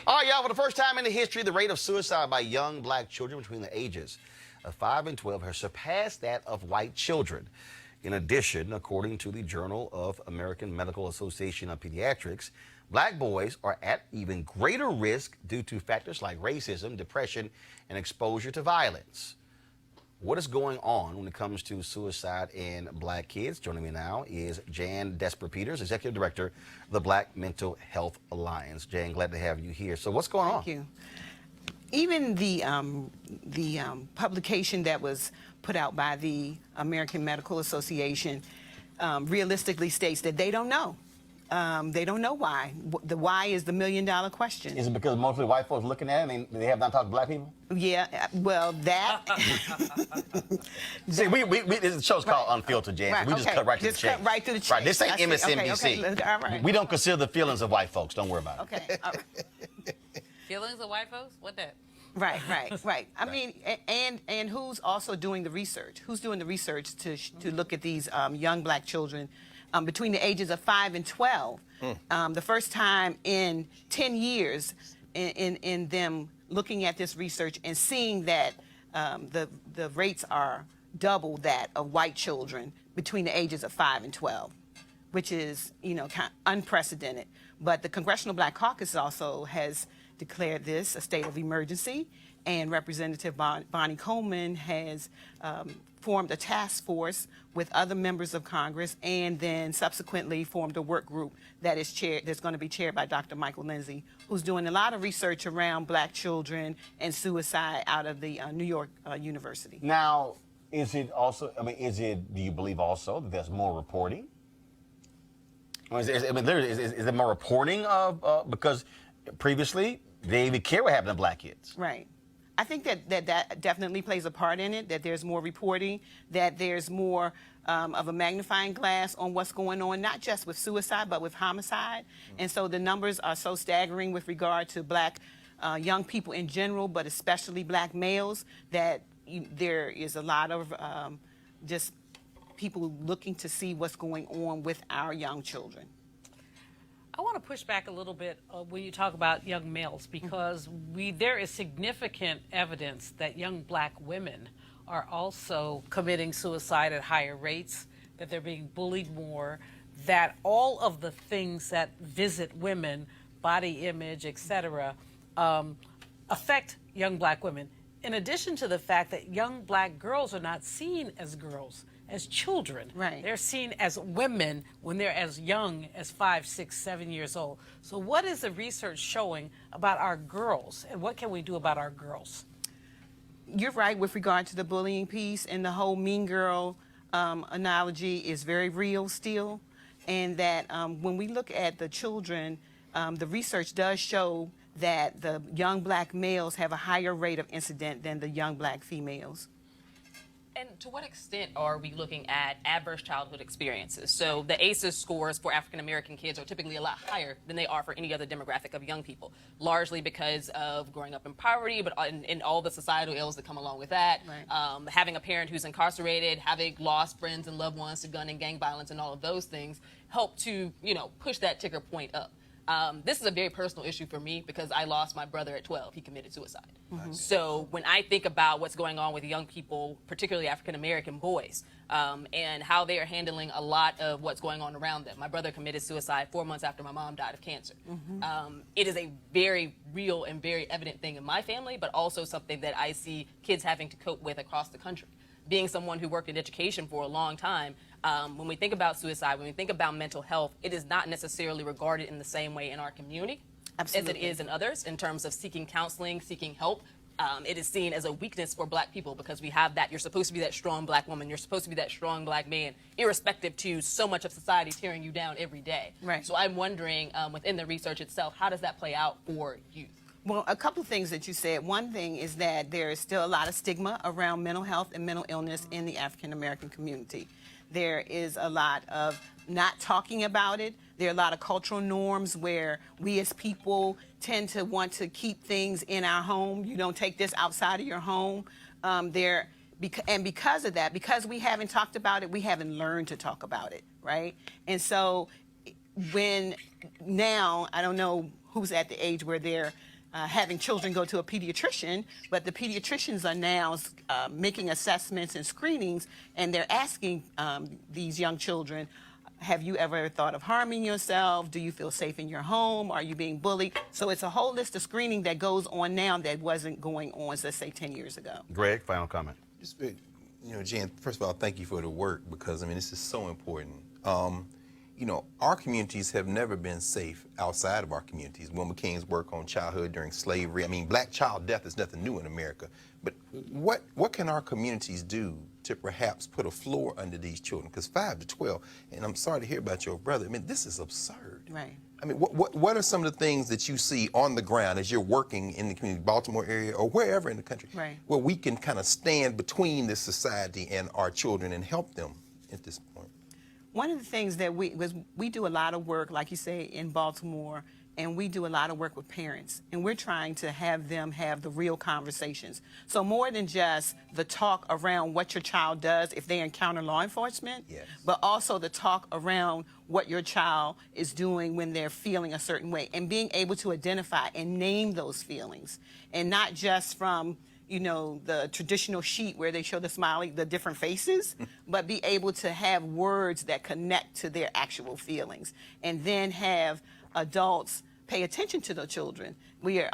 All right, y'all, for the first time in the history, the rate of suicide by young black children between the ages of 5 and 12 has surpassed that of white children. In addition, according to the Journal of American Medical Association of Pediatrics, black boys are at even greater risk due to factors like racism, depression, and exposure to violence. What is going on when it comes to suicide in black kids? Joining me now is Jan Desper-Peters, Executive Director of the Black Mental Health Alliance. Jan, glad to have you here. So what's going on? Thank you. Even the publication that was put out by the American Medical Association realistically states that they don't know. They don't know why. The why is the million-dollar question. Is it because mostly white folks looking at it and they have not talked to black people? Yeah, well, that... See, this show's called Unfiltered, Jan. Right, We just okay. cut right to Just the chase. cut right to the chase. Right, this ain't I see. MSNBC. Okay, all right. We don't consider the feelings of white folks. Don't worry about it. Okay, all right. Feelings of white folks? What that? Right. I mean, and who's also doing the research? Who's doing the research to look at these young black children between the ages of 5 and 12? The first time in 10 years in them looking at this research and seeing that the rates are double that of white children between the ages of 5 and 12, which is, kind of unprecedented. But the Congressional Black Caucus also has declared this a state of emergency, and Representative Bonnie Coleman has formed a task force with other members of Congress, and then subsequently formed a work group that's going to be chaired by Dr. Michael Lindsay, who's doing a lot of research around black children and suicide out of the New York University. Now, is it also, do you believe also that there's more reporting? Or is there more reporting of, because previously, they didn't even care what happened to black kids. Right. I think that definitely plays a part in it, that there's more reporting, that there's more of a magnifying glass on what's going on, not just with suicide, but with homicide. And so the numbers are so staggering with regard to black young people in general, but especially black males, that there is a lot of just people looking to see what's going on with our young children. I want to push back a little bit when you talk about young males, because there is significant evidence that young black women are also committing suicide at higher rates, that they're being bullied more, that all of the things that visit women, body image, etc., affect young black women. In addition to the fact that young black girls are not seen as girls, as children. Right. They're seen as women when they're as young as 5, 6, 7 years old. So what is the research showing about our girls, and what can we do about our girls? You're right with regard to the bullying piece, and the whole mean girl analogy is very real still. And that when we look at the children, the research does show that the young black males have a higher rate of incident than the young black females. And to what extent are we looking at adverse childhood experiences? So the ACEs scores for African American kids are typically a lot higher than they are for any other demographic of young people, largely because of growing up in poverty, but in all the societal ills that come along with that. Right. Having a parent who's incarcerated, having lost friends and loved ones to gun and gang violence, and all of those things help to, push that ticker point up. This is a very personal issue for me because I lost my brother at 12. He committed suicide. Mm-hmm. So when I think about what's going on with young people, particularly African-American boys, and how they are handling a lot of what's going on around them. My brother committed suicide 4 months after my mom died of cancer. Mm-hmm. It is a very real and very evident thing in my family, but also something that I see kids having to cope with across the country. Being someone who worked in education for a long time, when we think about suicide, when we think about mental health, it is not necessarily regarded in the same way in our community Absolutely. as it is in others in terms of seeking counseling, seeking help. It is seen as a weakness for black people because we have that. You're supposed to be that strong black woman. You're supposed to be that strong black man, irrespective to so much of society tearing you down every day. Right. So I'm wondering, within the research itself, how does that play out for youth? Well, a couple of things that you said. One thing is that there is still a lot of stigma around mental health and mental illness in the African American community. There is a lot of not talking about it. There are a lot of cultural norms where we as people tend to want to keep things in our home. You don't take this outside of your home. And because of that, because we haven't talked about it, we haven't learned to talk about it, right? And so when now, I don't know who's at the age where they're having children go to a pediatrician, but the pediatricians are now making assessments and screenings, and they're asking these young children, have you ever thought of harming yourself? Do you feel safe in your home? Are you being bullied? So it's a whole list of screening that goes on now that wasn't going on, let's say, 10 years ago. Greg, final comment. Just, Jan, first of all, thank you for the work because, this is so important. Our communities have never been safe outside of our communities. Wilma King's work on childhood during slavery. Black child death is nothing new in America. But what can our communities do to perhaps put a floor under these children? Because 5 to 12, and I'm sorry to hear about your brother, this is absurd. Right. What are some of the things that you see on the ground as you're working in the community, Baltimore area or wherever in the country, right, where we can kind of stand between this society and our children and help them at this point? One of the things that we do a lot of work, like you say, in Baltimore, and we do a lot of work with parents, and we're trying to have them have the real conversations. So more than just the talk around what your child does if they encounter law enforcement, yes, but also the talk around what your child is doing when they're feeling a certain way, and being able to identify and name those feelings, and not just from the traditional sheet where they show the different faces, but be able to have words that connect to their actual feelings, and then have adults pay attention to the children. We are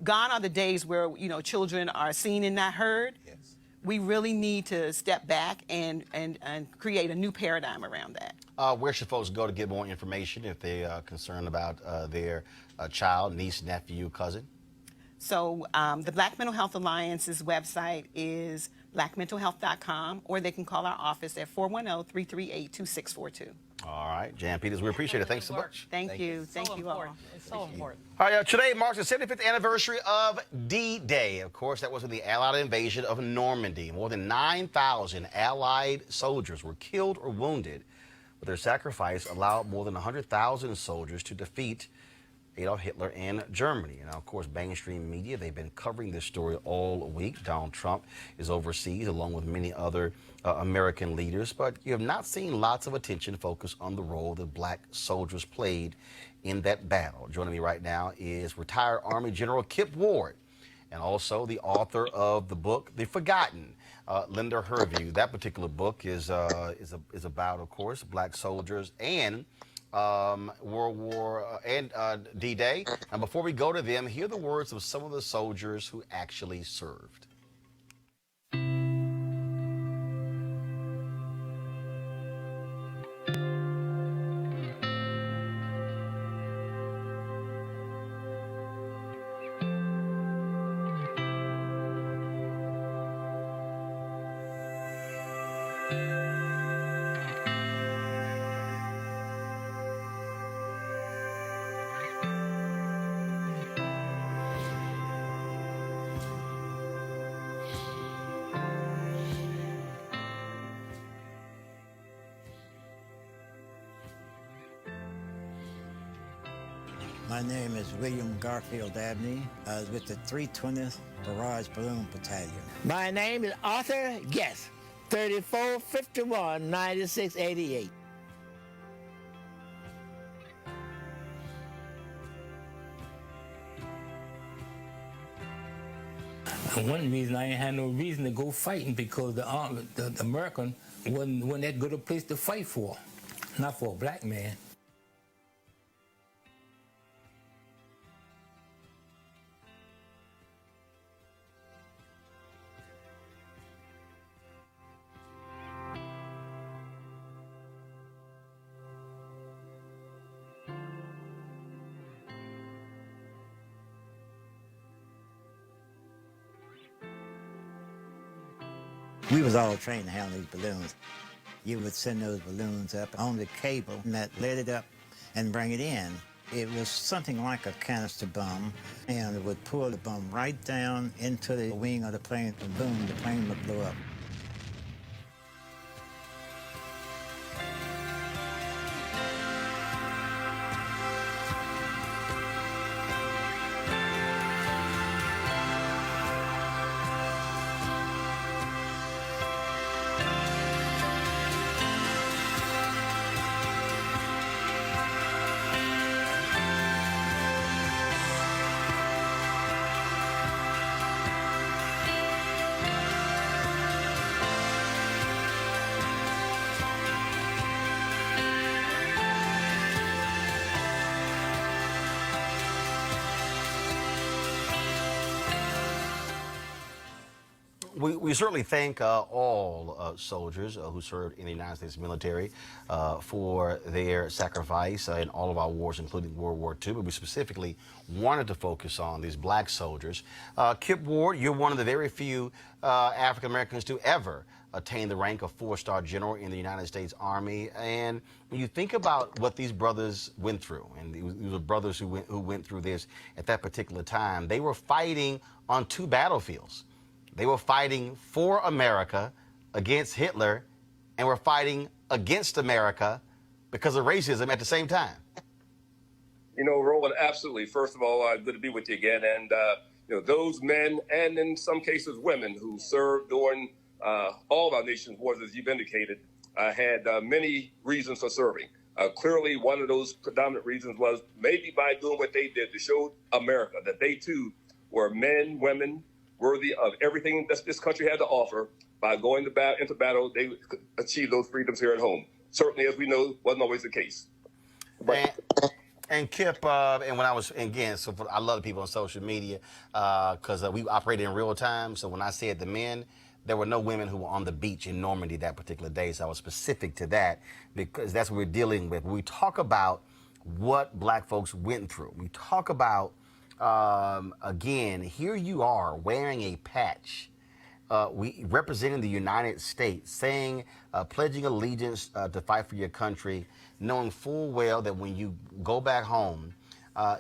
gone are the days where children are seen and not heard. Yes. We really need to step back and create a new paradigm around that. Where should folks go to get more information if they are concerned about their child, niece, nephew, cousin? So the Black Mental Health Alliance's website is blackmentalhealth.com, or they can call our office at 410-338-2642. All right, Jan Peters, we appreciate it. Thanks so much. Thank you. Thank you all. It's so important. All right, today marks the 75th anniversary of D-Day. Of course, that was in the Allied invasion of Normandy. More than 9,000 Allied soldiers were killed or wounded, but their sacrifice allowed more than 100,000 soldiers to defeat Adolf Hitler in Germany. And of course, mainstream media, they've been covering this story all week. Donald Trump is overseas along with many other American leaders, but you have not seen lots of attention focused on the role that black soldiers played in that battle. Joining me right now is retired Army General Kip Ward, and also the author of the book, The Forgotten, Linda Herview. That particular book is about, of course, black soldiers and World War and D-Day. And before we go to them, hear the words of some of the soldiers who actually served. My name is William Garfield Abney. I was with the 320th Barrage Balloon Battalion. My name is Arthur Guest, 3451 9688. One reason I ain't had no reason to go fighting because the American wasn't that good a place to fight for, not for a black man. We was all trained to handle these balloons. You would send those balloons up on the cable and that lit it up and bring it in. It was something like a canister bomb, and it would pull the bomb right down into the wing of the plane, and boom, the plane would blow up. We certainly thank all soldiers who served in the United States military for their sacrifice in all of our wars, including World War II. But we specifically wanted to focus on these black soldiers. Kip Ward, you're one of the very few African Americans to ever attain the rank of 4-star general in the United States Army. And when you think about what these brothers went through, and these were brothers who went through this at that particular time, they were fighting on two battlefields. They were fighting for America against Hitler, and were fighting against America because of racism at the same time. You know, Roland, absolutely. First of all, good to be with you again. And, you know, those men, and in some cases women, who served during all of our nation's wars, as you've indicated, had many reasons for serving. Clearly, one of those predominant reasons was maybe by doing what they did to show America that they, too, were men, women, worthy of everything that this country had to offer. By going into battle, they could achieve those freedoms here at home. Certainly, as we know, wasn't always the case. And Kip, and when I was, again, so I love the people on social media because we operated in real time. So when I said the men, there were no women who were on the beach in Normandy that particular day. So I was specific to that because that's what we're dealing with. We talk about what black folks went through. We talk about again, here you are wearing a patch, we representing the United States, saying, pledging allegiance to fight for your country, knowing full well that when you go back home,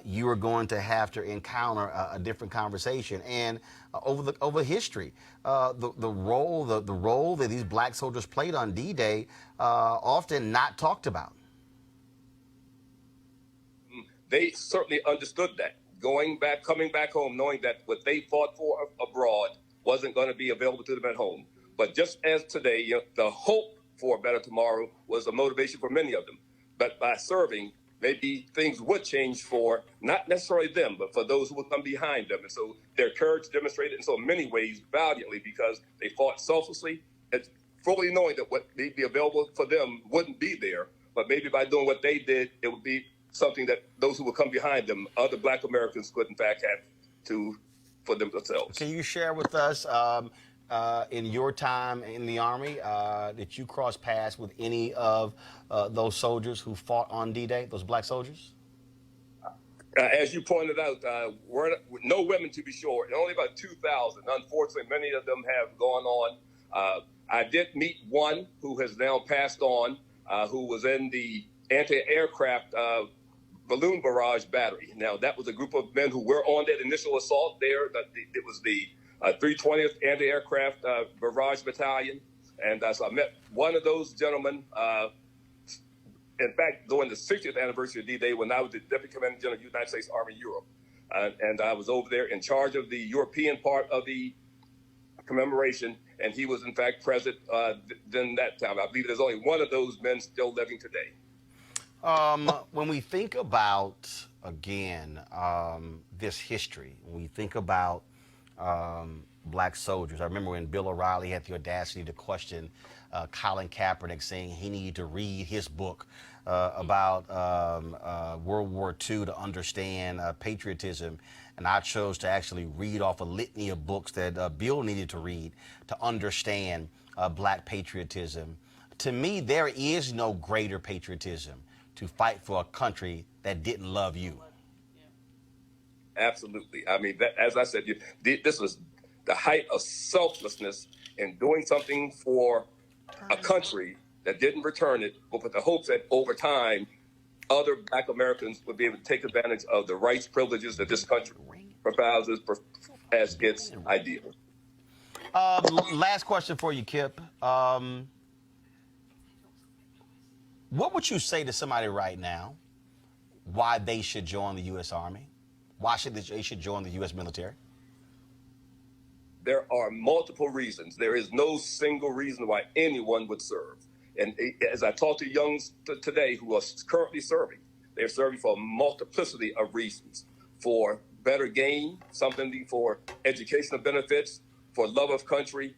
you are going to have to encounter a different conversation. And over history, the role that these black soldiers played on D-Day, often not talked about. They certainly understood that. Coming back home, knowing that what they fought for abroad wasn't going to be available to them at home. But just as today, you know, the hope for a better tomorrow was a motivation for many of them. But by serving, maybe things would change for not necessarily them, but for those who would come behind them. And so their courage demonstrated in so many ways valiantly because they fought selflessly and fully knowing that what may be available for them wouldn't be there. But maybe by doing what they did, it would be something that those who would come behind them, other black Americans, could in fact have for themselves. Can you share with us, in your time in the Army, that you crossed paths with any of those soldiers who fought on D-Day, those black soldiers? As you pointed out, no women to be sure, and only about 2,000. Unfortunately, many of them have gone on. I did meet one who has now passed on, who was in the anti-aircraft balloon barrage battery. Now, that was a group of men who were on that initial assault there. It was the 320th Anti-Aircraft Barrage Battalion. And so I met one of those gentlemen in fact, during the 60th anniversary of D-Day, when I was the Deputy Commander General of the United States Army Europe, and I was over there in charge of the European part of the commemoration, and he was in fact present then that time. I believe there's only one of those men still living today. When we think about, again, this history, when we think about black soldiers, I remember when Bill O'Reilly had the audacity to question Colin Kaepernick, saying he needed to read his book about World War II to understand patriotism. And I chose to actually read off a litany of books that Bill needed to read to understand black patriotism. To me, there is no greater patriotism to fight for a country that didn't love you. Absolutely. I mean, that, as I said, this was the height of selflessness in doing something for a country that didn't return it, but with the hopes that over time, other black Americans would be able to take advantage of the rights, privileges that this country provides as its ideal. Last question for you, Kip. What would you say to somebody right now why they should join the U.S. Army? Why should they should join the U.S. military? There are multiple reasons. There is no single reason why anyone would serve. And as I talk to youngs today who are currently serving, they're serving for a multiplicity of reasons. For better gain, something for educational benefits, for love of country.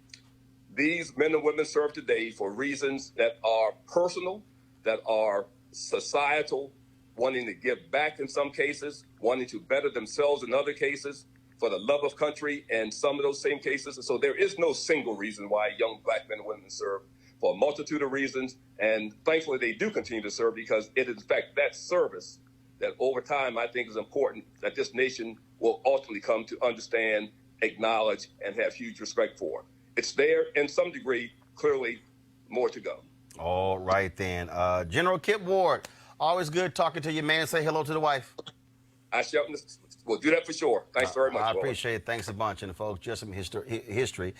These men and women serve today for reasons that are personal, that are societal, wanting to give back in some cases, wanting to better themselves in other cases, for the love of country in some of those same cases. And so there is no single reason why young black men and women serve, for a multitude of reasons. And thankfully, they do continue to serve because it is, in fact, that service that over time I think is important that this nation will ultimately come to understand, acknowledge, and have huge respect for. It's there in some degree, clearly more to go. All right, then. General Kip Ward, always good talking to you, man. Say hello to the wife. I shall. We'll do that for sure. Thanks very much. I appreciate it. Thanks a bunch. And folks, just some history.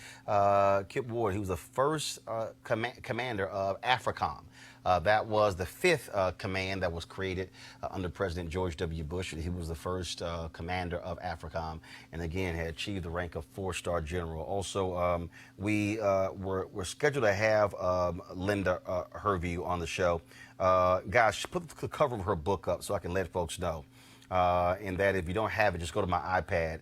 Kip Ward, he was the first commander of AFRICOM. That was the fifth command that was created under President George W. Bush. He was the first commander of AFRICOM, and again had achieved the rank of 4-star general. Also, we're scheduled to have Linda Herview on the show. Guys, put the cover of her book up so I can let folks know. And that if you don't have it, just go to my iPad.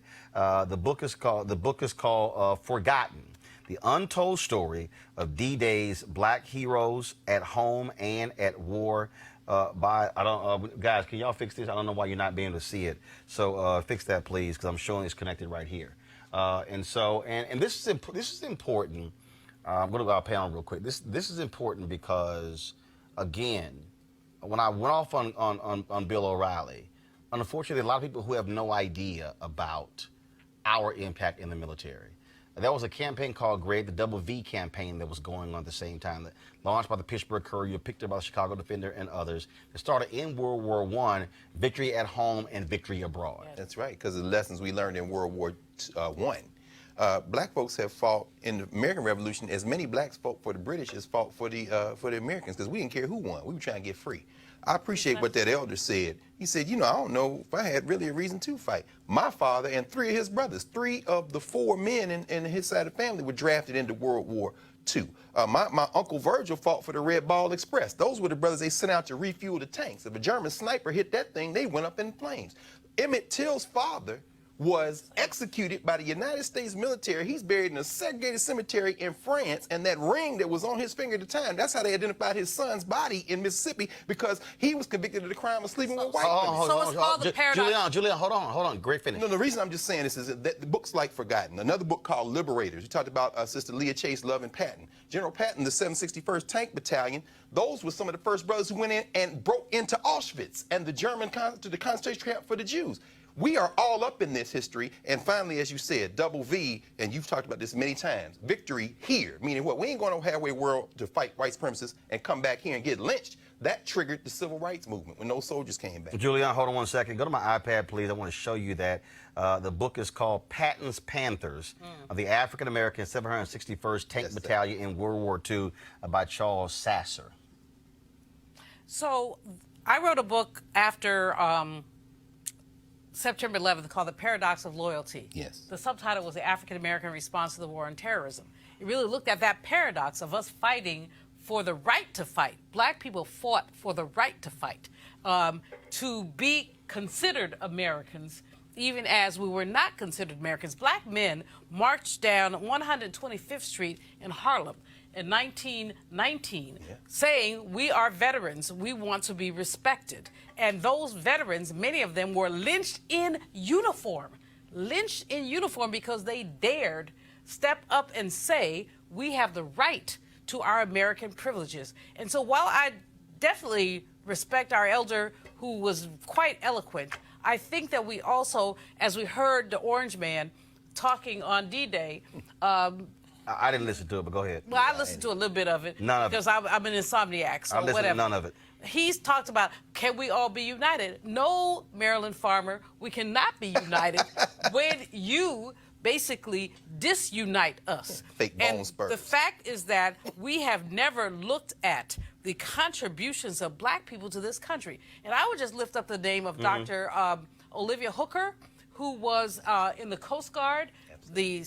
The book is called Forgotten: The Untold Story of D-Day's Black Heroes at Home and at War. Guys, can y'all fix this? I don't know why you're not being able to see it. So fix that, please, because I'm showing it's connected right here. And this is important. I'm going to go our panel real quick. This is important because, again, when I went off on Bill O'Reilly, unfortunately, a lot of people who have no idea about our impact in the military. There was a campaign called GRED, the Double V campaign, that was going on at the same time, that launched by the Pittsburgh Courier, picked up by the Chicago Defender and others. It started in World War I, victory at home and victory abroad. That's right, because of the lessons we learned in World War I. Black folks have fought in the American Revolution as many blacks fought for the British as fought for the Americans, because we didn't care who won. We were trying to get free. I appreciate what that elder said. He said, I don't know if I had really a reason to fight. My father and 3 of his brothers, 3 of the 4 men in his side of the family were drafted into World War II. My Uncle Virgil fought for the Red Ball Express. Those were the brothers they sent out to refuel the tanks. If a German sniper hit that thing, they went up in flames. Emmett Till's father was executed by the United States military. He's buried in a segregated cemetery in France, and that ring that was on his finger at the time, that's how they identified his son's body in Mississippi, because he was convicted of the crime of sleeping with white women. So it's called the paradox. Julian, hold on. Great finish. No, the reason I'm just saying this is that the books like Forgotten. Another book called Liberators. We talked about Sister Leah Chase, Love, and Patton. General Patton, the 761st Tank Battalion, those were some of the first brothers who went in and broke into Auschwitz and the German to the concentration camp for the Jews. We are all up in this history, and finally, as you said, Double V, and you've talked about this many times, victory here, meaning what? We ain't going to halfway world to fight white supremacists and come back here and get lynched. That triggered the civil rights movement when those soldiers came back. Julian, hold on one second. Go to my iPad, please. I want to show you that. The book is called Patton's Panthers of the African-American 761st Tank Battalion in World War II by Charles Sasser. So I wrote a book after September 11th called The Paradox of Loyalty. Yes. The subtitle was The African American Response to the War on Terrorism. It really looked at that paradox of us fighting for the right to fight. Black people fought for the right to fight, to be considered Americans, even as we were not considered Americans. Black men marched down 125th Street in Harlem in 1919, saying, we are veterans, we want to be respected. And those veterans, many of them were lynched in uniform because they dared step up and say, we have the right to our American privileges. And so while I definitely respect our elder who was quite eloquent, I think that we also, as we heard the Orange Man talking on D-Day, I didn't listen to it, but go ahead. well, I listened to a little bit of it None of it. because I'm an insomniac, so I listened to whatever. none of it. He's talked about, can we all be united? No, Maryland farmer, we cannot be united when you basically disunite us. Fake and bone spurs. the fact is that we have never looked at the contributions of black people to this country. And I would just lift up the name of Dr. Olivia Hooker, who was in the Coast Guard, the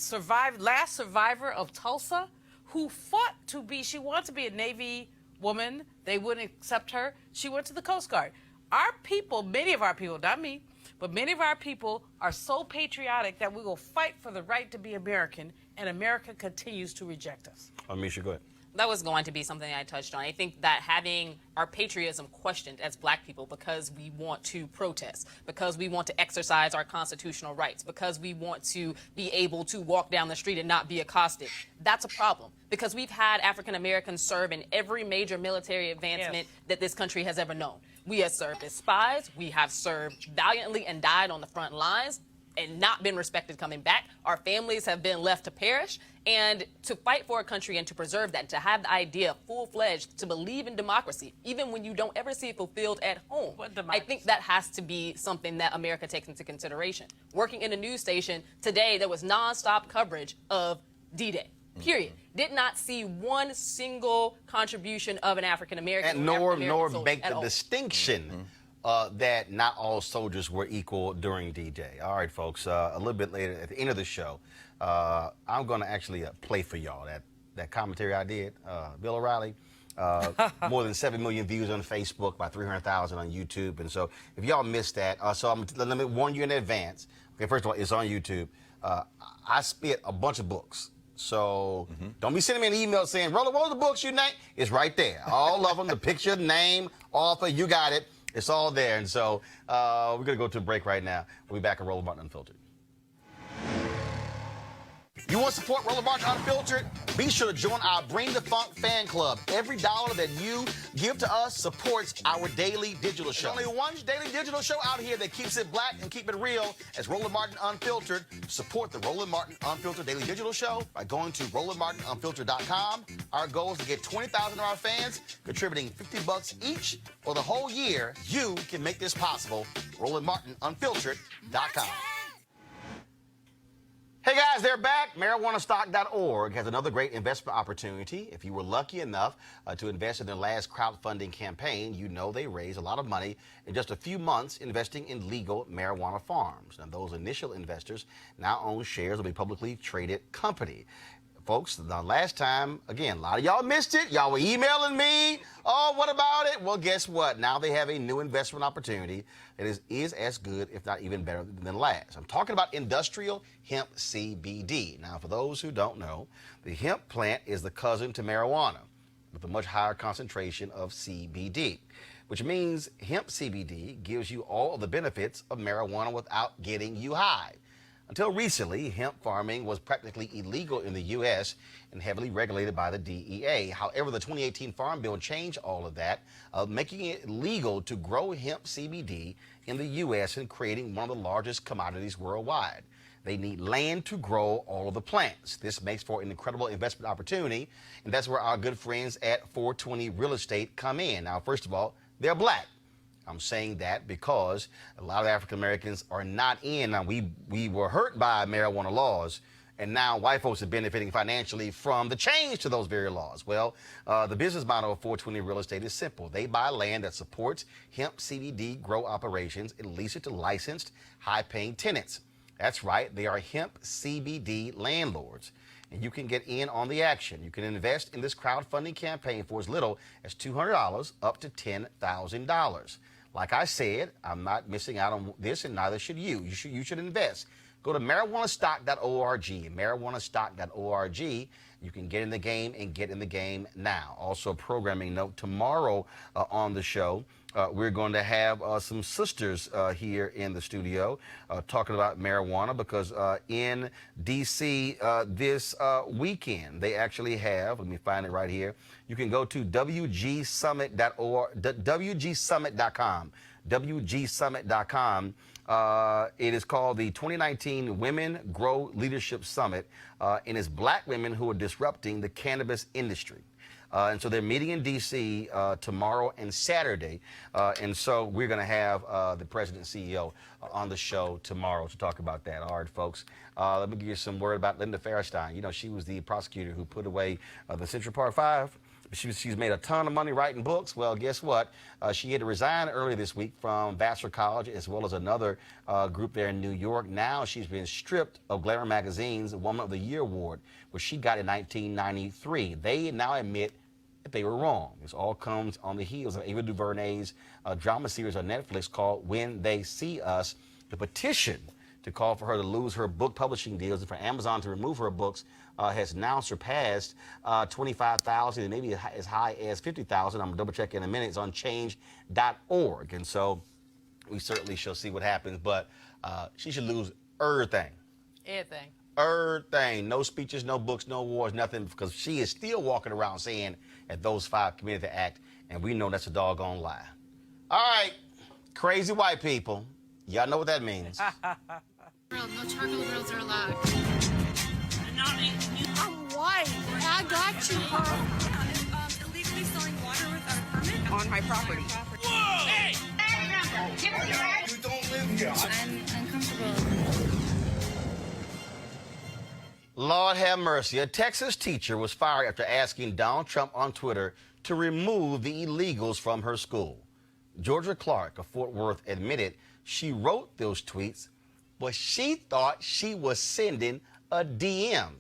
last survivor of Tulsa, who fought to be, she wanted to be a Navy woman. They wouldn't accept her. She went to the Coast Guard. Our people, many of our people, not me, but many of our people are so patriotic that we will fight for the right to be American, and America continues to reject us. Misha, go ahead. That was going to be something I touched on. I think that having our patriotism questioned as black people because we want to protest, because we want to exercise our constitutional rights, because we want to be able to walk down the street and not be accosted, that's a problem. Because we've had African Americans serve in every major military advancement that this country has ever known. We have served as spies. We have served valiantly and died on the front lines and not been respected coming back. Our families have been left to perish. And to fight for a country and to preserve that, to have the idea full-fledged, to believe in democracy, even when you don't ever see it fulfilled at home, I think that has to be something that America takes into consideration. Working in a news station today, there was nonstop coverage of D-Day. Period. Did not see one single contribution of an African American. And nor make the distinction that not all soldiers were equal during D-Day. All right, folks. A little bit later, at the end of the show, I'm going to actually play for y'all that commentary I did. Bill O'Reilly, more than 7 million views on Facebook, about 300,000 on YouTube. And so if y'all missed that, let me warn you in advance. Okay, first of all, it's on YouTube. I spit a bunch of books. So don't be sending me an email saying, Roland, what are the books you name? It's right there. All of them, the picture, name, author, you got it. It's all there. And so we're going to go to a break right now. We'll be back at Roland Martin Unfiltered. You want to support Roland Martin Unfiltered? Be sure to join our Bring the Funk fan club. Every dollar that you give to us supports our daily digital show. There's only one daily digital show out here that keeps it black and keep it real as Roland Martin Unfiltered. Support the Roland Martin Unfiltered daily digital show by going to RolandMartinUnfiltered.com. Our goal is to get 20,000 of our fans contributing $50 each for the whole year. You can make this possible. RolandMartinUnfiltered.com. Hey guys, they're back. MarijuanaStock.org has another great investment opportunity. If you were lucky enough to invest in their last crowdfunding campaign, you know they raised a lot of money in just a few months investing in legal marijuana farms. Now, those initial investors now own shares of a publicly traded company. Folks, the last time, again, a lot of y'all missed it. Y'all were emailing me. Oh, what about it? Well, guess what? Now they have a new investment opportunity that is as good, if not even better than last. I'm talking about industrial hemp CBD. Now, for those who don't know, the hemp plant is the cousin to marijuana with a much higher concentration of CBD, which means hemp CBD gives you all of the benefits of marijuana without getting you high. Until recently, hemp farming was practically illegal in the U.S. and heavily regulated by the DEA. However, the 2018 Farm Bill changed all of that, making it legal to grow hemp CBD in the U.S. and creating one of the largest commodities worldwide. They need land to grow all of the plants. This makes for an incredible investment opportunity, and that's where our good friends at 420 Real Estate come in. Now, first of all, they're black. I'm saying that because a lot of African Americans are not in. Now, we were hurt by marijuana laws, and now white folks are benefiting financially from the change to those very laws. Well, the business model of 420 Real Estate is simple. They buy land that supports hemp CBD grow operations and lease it to licensed, high-paying tenants. That's right, they are hemp CBD landlords. And you can get in on the action. You can invest in this crowdfunding campaign for as little as $200 up to $10,000. Like I said, I'm not missing out on this, and neither should you. You should invest. Go to marijuanastock.org, marijuanastock.org. You can get in the game and get in the game now. Also, a programming note, tomorrow on the show, we're going to have some sisters here in the studio talking about marijuana, because in D.C. This weekend, they actually have, let me find it right here, you can go to wgsummit.com, wgsummit.com. It is called the 2019 Women Grow Leadership Summit, and it's black women who are disrupting the cannabis industry. And so they're meeting in D.C. Tomorrow and Saturday. And so we're going to have the president and CEO on the show tomorrow to talk about that. All right, folks. Let me give you some word about Linda Fairstein. You know, she was the prosecutor who put away the Central Park 5. She's made a ton of money writing books. Well, guess what? She had to resign earlier this week from Vassar College, as well as another group there in New York. Now she's been stripped of Glamour Magazine's Woman of the Year award, which she got in 1993. They now admit that they were wrong. This all comes on the heels of Ava DuVernay's drama series on Netflix called When They See Us. The petition to call for her to lose her book publishing deals and for Amazon to remove her books has now surpassed 25,000 and maybe as high as 50,000. I'm going to double check in a minute. It's on change.org. And so we certainly shall see what happens, but she should lose everything. Everything. Everything. No speeches, no books, no awards, nothing, because she is still walking around saying that those 5 committed the act, and we know that's a doggone lie. All right, crazy white people. Y'all know what that means. No charcoal grills are allowed. I'm white. I got you, Carl. Illegally selling water without a permit On my property. Whoa! Hey! You don't live here. I'm uncomfortable. Lord have mercy. A Texas teacher was fired after asking Donald Trump on Twitter to remove the illegals from her school. Georgia Clark of Fort Worth admitted she wrote those tweets, but she thought she was sending a DM.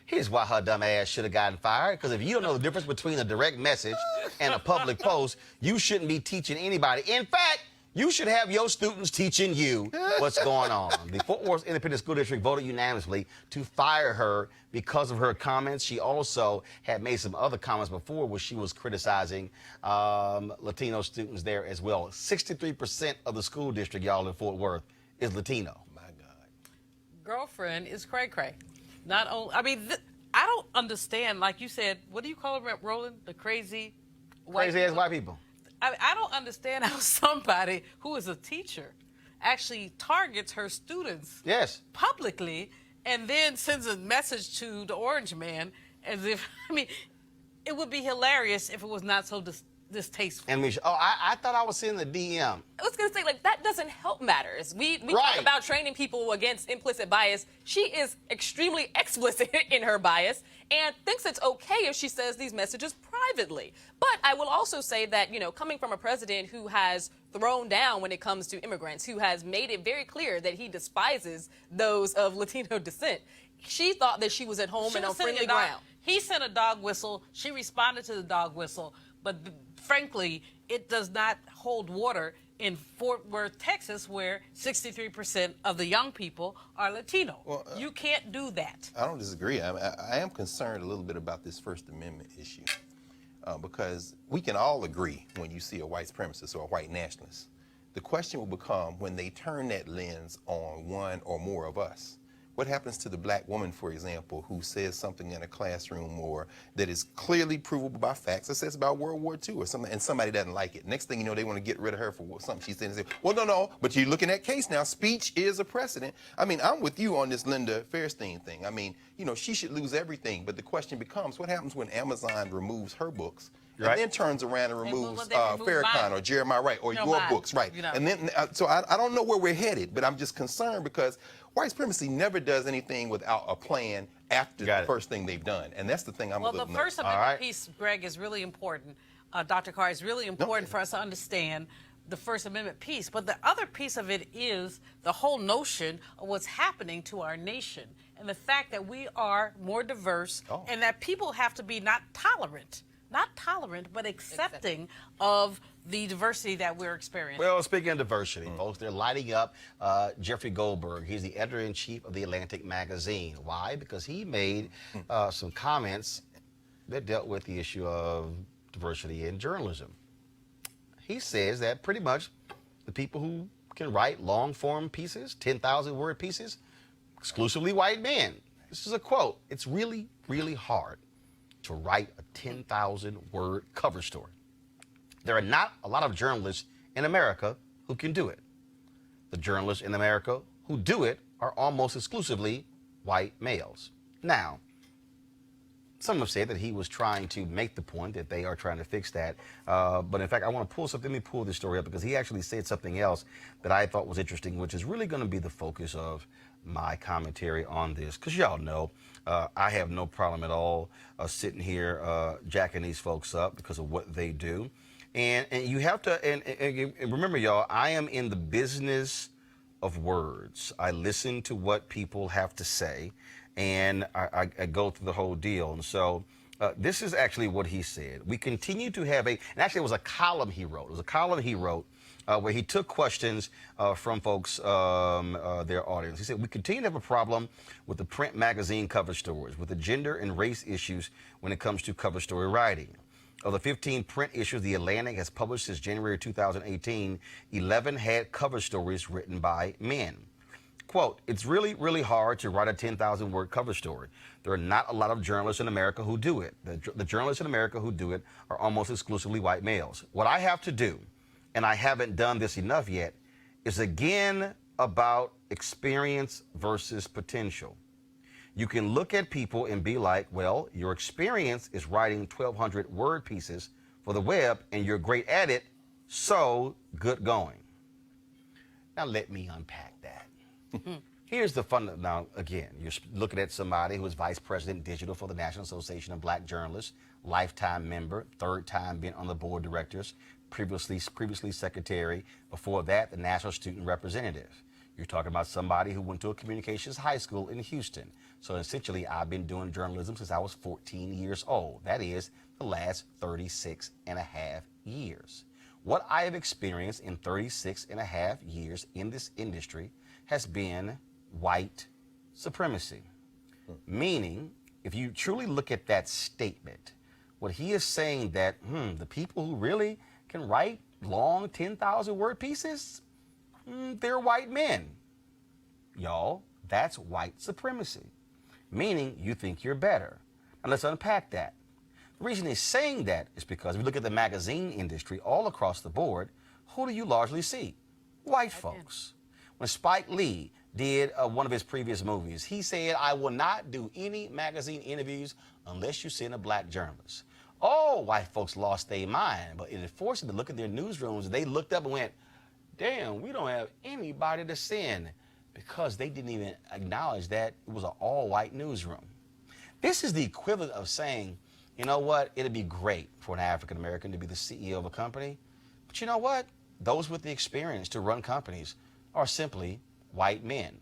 Here's why her dumb ass should have gotten fired, because if you don't know the difference between a direct message and a public post, you shouldn't be teaching anybody. In fact, you should have your students teaching you what's going on. The Fort Worth Independent School District voted unanimously to fire her because of her comments. She also had made some other comments before where she was criticizing Latino students there as well. 63% of the school district, y'all, in Fort Worth is Latino. My God. Girlfriend is cray-cray. Not only, I mean, I don't understand, like you said, what do you call it, Roland? The crazy Crazy-ass white people. I don't understand how somebody who is a teacher actually targets her students publicly and then sends a message to the orange man as if, I mean, it would be hilarious if it was not so distasteful. And I thought I was sending the DM. I was going to say, like, that doesn't help matters. We talk about training people against implicit bias. She is extremely explicit in her bias and thinks it's okay if she says these messages privately. But I will also say that, you know, coming from a president who has thrown down when it comes to immigrants, who has made it very clear that he despises those of Latino descent, she thought that she was at home and on friendly ground. He sent a dog whistle. She responded to the dog whistle. But frankly, it does not hold water in Fort Worth, Texas, where 63% of the young people are Latino. Well, you can't do that. I don't disagree. I am concerned a little bit about this First Amendment issue because we can all agree when you see a white supremacist or a white nationalist. The question will become when they turn that lens on one or more of us. What happens to the black woman, for example, who says something in a classroom or that is clearly provable by facts or says about World War II or something, and somebody doesn't like it? Next thing you know, they want to get rid of her for something she said and say, well, no, but you're looking at case now. Speech is a precedent. I mean, I'm with you on this Linda Fairstein thing. I mean, you know, she should lose everything. But the question becomes, what happens when Amazon removes her books and then turns around and removes Farrakhan or Jeremiah Wright or your mine. books, right? And then, so I don't know where we're headed, but I'm just concerned because white supremacy never does anything without a plan after the first thing they've done, and that's the thing I'm a little the First Amendment piece, Greg, is really important. Dr. Carr, is really important for us to understand the First Amendment piece. But the other piece of it is the whole notion of what's happening to our nation and the fact that we are more diverse and that people have to be not tolerant, but accepting of the diversity that we're experiencing. Well, speaking of diversity, folks, they're lighting up Jeffrey Goldberg. He's the editor-in-chief of the Atlantic magazine. Why? Because he made some comments that dealt with the issue of diversity in journalism. He says that pretty much the people who can write long-form pieces, 10,000-word pieces, exclusively white men. This is a quote. It's really, really hard to write a 10,000-word cover story. There are not a lot of journalists in America who can do it. The journalists in America who do it are almost exclusively white males. Now, some have said that he was trying to make the point that they are trying to fix that. But in fact, I want to pull something. Let me pull this story up because he actually said something else that I thought was interesting, which is really going to be the focus of my commentary on this. Because y'all know, I have no problem at all sitting here jacking these folks up because of what they do. And you have to, and remember, y'all, I am in the business of words. I listen to what people have to say, and I go through the whole deal. And so this is actually what he said. We continue to have and actually it was a column he wrote. It was a column he wrote where he took questions from folks, their audience. He said, we continue to have a problem with the print magazine cover stories, with the gender and race issues when it comes to cover story writing. Of the 15 print issues the Atlantic has published since January 2018, 11 had cover stories written by men. Quote, it's really, really hard to write a 10,000-word cover story. There are not a lot of journalists in America who do it. The journalists in America who do it are almost exclusively white males. What I have to do, and I haven't done this enough yet, is again about experience versus potential. You can look at people and be like, well, your experience is writing 1,200 word pieces for the web and you're great at it, so good going. Now let me unpack that. Here's the fun. Now, again, you're looking at somebody who is Vice President Digital for the National Association of Black Journalists, lifetime member, third time being on the board of directors, previously secretary, before that, the National Student Representative. You're talking about somebody who went to a communications high school in Houston. So essentially, I've been doing journalism since I was 14 years old. That is the last 36 and a half years. What I have experienced in 36 and a half years in this industry has been white supremacy. Meaning, if you truly look at that statement, what he is saying that the people who really can write long 10,000-word pieces, they're white men. Y'all, that's white supremacy. Meaning you think you're better. Now let's unpack that. The reason he's saying that is because if you look at the magazine industry all across the board, who do you largely see? White folks. When Spike Lee did one of his previous movies, he said, I will not do any magazine interviews unless you send a black journalist. Oh, white folks lost their mind, but it forced them to look at their newsrooms. They looked up and went, damn, we don't have anybody to send, because they didn't even acknowledge that it was an all-white newsroom. This is the equivalent of saying, you know what, it'd be great for an African-American to be the CEO of a company, but you know what? Those with the experience to run companies are simply white men.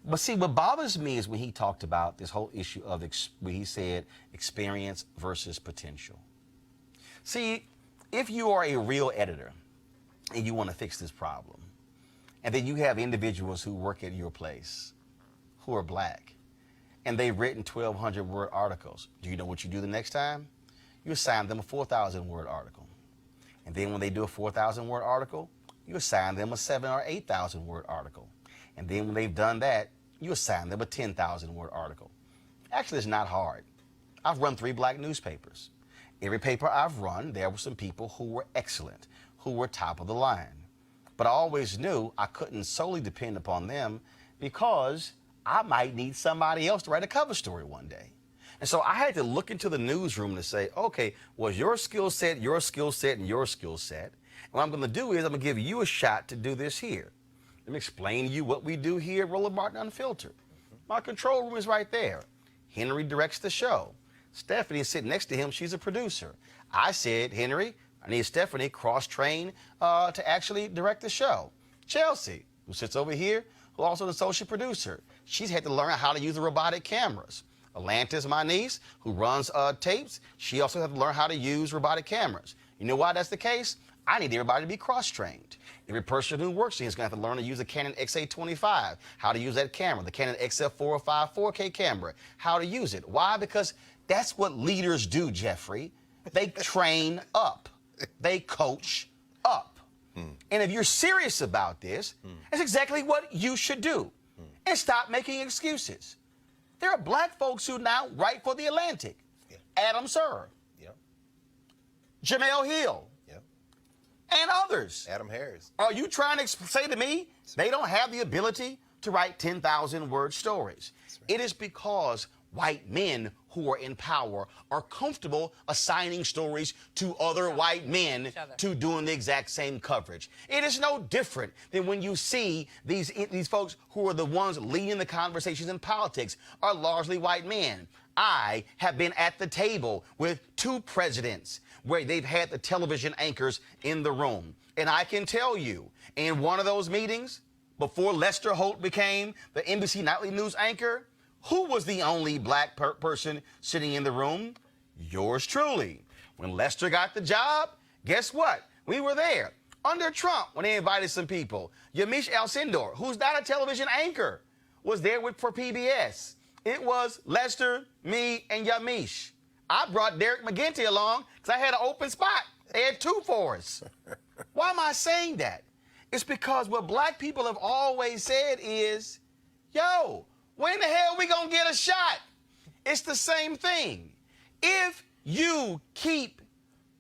But see, what bothers me is when he talked about this whole issue of, when he said experience versus potential. See, if you are a real editor and you want to fix this problem, and then you have individuals who work at your place who are black, and they've written 1,200-word articles, do you know what you do the next time? You assign them a 4,000-word article. And then when they do a 4,000-word article, you assign them a 7,000 or 8,000-word article. And then when they've done that, you assign them a 10,000-word article. Actually, it's not hard. I've run 3 black newspapers. Every paper I've run, there were some people who were excellent, who were top of the line. But I always knew I couldn't solely depend upon them because I might need somebody else to write a cover story one day. And so I had to look into the newsroom to say, okay, was your skill set, and your skill set? And what I'm going to do is I'm going to give you a shot to do this here. Let me explain to you what we do here at Roland Martin Unfiltered. My control room is right there. Henry directs the show. Stephanie is sitting next to him. She's a producer. I said, Henry, I need Stephanie cross-trained to actually direct the show. Chelsea, who sits over here, who also is the associate producer. She's had to learn how to use the robotic cameras. Atlantis, my niece, who runs tapes, she also had to learn how to use robotic cameras. You know why that's the case? I need everybody to be cross-trained. Every person who works here is going to have to learn to use the Canon XA25, how to use that camera, the Canon XF405 4K camera, how to use it. Why? Because that's what leaders do, Jeffrey. They train up. They coach up. And if you're serious about this, that's exactly what you should do. And stop making excuses. There are black folks who now write for The Atlantic. Adam Sir. Jamel Hill. And others. Adam Harris. Are you trying to say to me they don't have the ability to write 10,000-word stories? Right. It is because white men who are in power are comfortable assigning stories to other white men to doing the exact same coverage. It is no different than when you see these folks who are the ones leading the conversations in politics are largely white men. I have been at the table with 2 presidents where they've had the television anchors in the room. And I can tell you, in one of those meetings, before Lester Holt became the NBC Nightly News anchor, who was the only black person sitting in the room? Yours truly. When Lester got the job, guess what? We were there. Under Trump, when they invited some people, Yamiche Alcindor, who's not a television anchor, was there for PBS. It was Lester, me, and Yamiche. I brought Derek McGinty along because I had an open spot. They had 2 for us. Why am I saying that? It's because what black people have always said is, yo, when the hell we gonna get a shot? It's the same thing. If you keep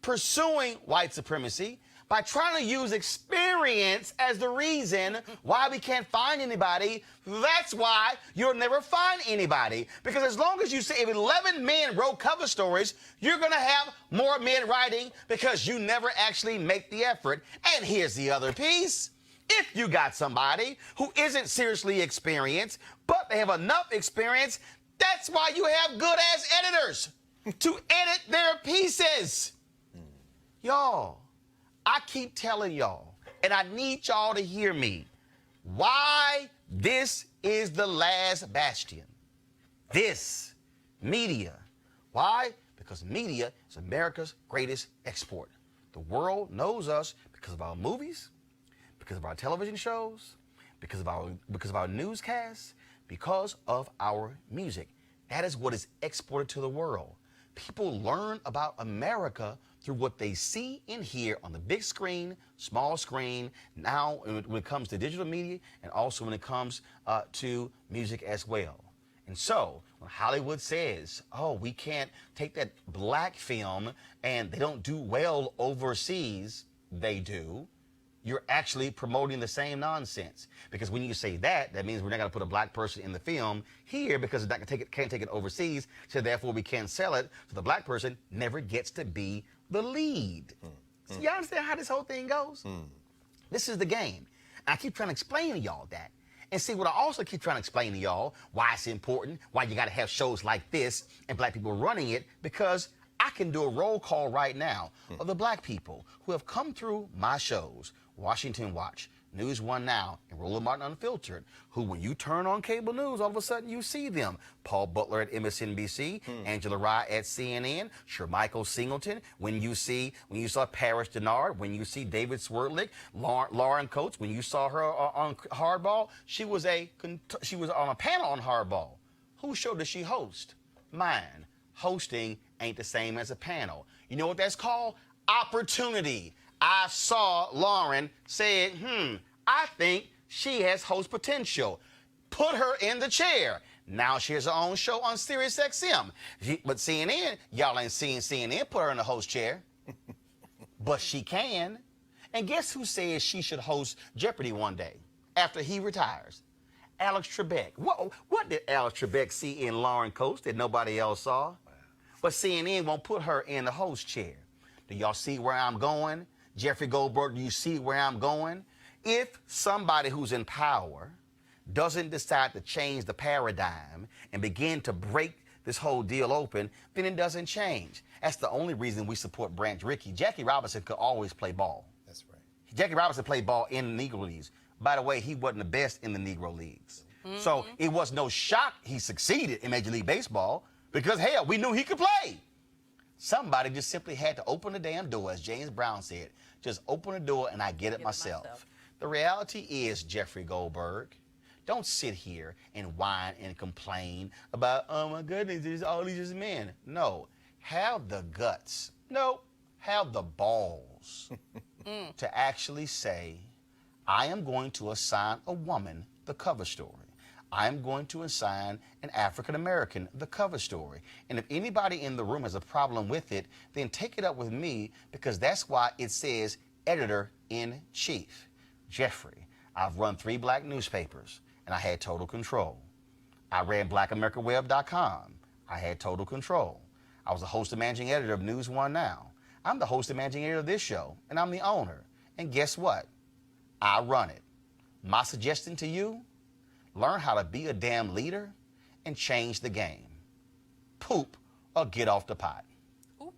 pursuing white supremacy by trying to use experience as the reason why we can't find anybody, that's why you'll never find anybody. Because as long as you say if 11 men wrote cover stories, you're going to have more men writing because you never actually make the effort. And here's the other piece. If you got somebody who isn't seriously experienced, but they have enough experience, that's why you have good-ass editors to edit their pieces. Y'all, I keep telling y'all, and I need y'all to hear me, why this is the last bastion. This, media. Why? Because media is America's greatest export. The world knows us because of our movies, because of our television shows, because of our newscasts, because of our music. That is what is exported to the world. People learn about America through what they see and hear on the big screen, small screen, now when it comes to digital media, and also when it comes to music as well. And so when Hollywood says, oh, we can't take that black film and they don't do well overseas, they do. You're actually promoting the same nonsense. Because when you say that, that means we're not going to put a black person in the film here because it's not gonna can't take it overseas, so therefore we can't sell it. So the black person never gets to be the lead. So you understand how this whole thing goes? This is the game. And I keep trying to explain to y'all that. And see, what I also keep trying to explain to y'all, why it's important, why you got to have shows like this and black people running it, because I can do a roll call right now of the black people who have come through my shows, Washington Watch, News One Now, and Roland Martin Unfiltered, who when you turn on cable news, all of a sudden you see them. Paul Butler at MSNBC, Angela Rye at CNN, Shermichael Singleton, when you saw Paris Denard, when you see David Swerdlick, Lauren Coates, when you saw her on Hardball, she was on a panel on Hardball. Whose show does she host? Mine. Hosting ain't the same as a panel. You know what that's called? Opportunity. I saw Lauren said, I think she has host potential. Put her in the chair. Now she has her own show on Sirius XM. But CNN, y'all ain't seeing CNN put her in the host chair. But she can. And guess who says she should host Jeopardy one day after he retires? Alex Trebek. What did Alex Trebek see in Lauren Coates that nobody else saw? But CNN won't put her in the host chair. Do y'all see where I'm going? Jeffrey Goldberg, do you see where I'm going? If somebody who's in power doesn't decide to change the paradigm and begin to break this whole deal open, then it doesn't change. That's the only reason we support Branch Rickey. Jackie Robinson could always play ball. That's right. Jackie Robinson played ball in the Negro Leagues. By the way, he wasn't the best in the Negro Leagues. So it was no shock he succeeded in Major League Baseball because, hell, we knew he could play. Somebody just simply had to open the damn door, as James Brown said. Just open the door and I get it myself. The reality is, Jeffrey Goldberg, don't sit here and whine and complain about, oh my goodness, there's all these men. No, have the guts. No, have the balls to actually say, I am going to assign a woman the cover story. I am going to assign an African American the cover story. And if anybody in the room has a problem with it, then take it up with me, because that's why it says editor-in-chief. Jeffrey, I've run 3 black newspapers and I had total control. I ran blackamericaweb.com. I had total control. I was the host and managing editor of News One Now. I'm the host and managing editor of this show, and I'm the owner. And guess what? I run it. My suggestion to you, learn how to be a damn leader and change the game. Poop or get off the pot. Poop.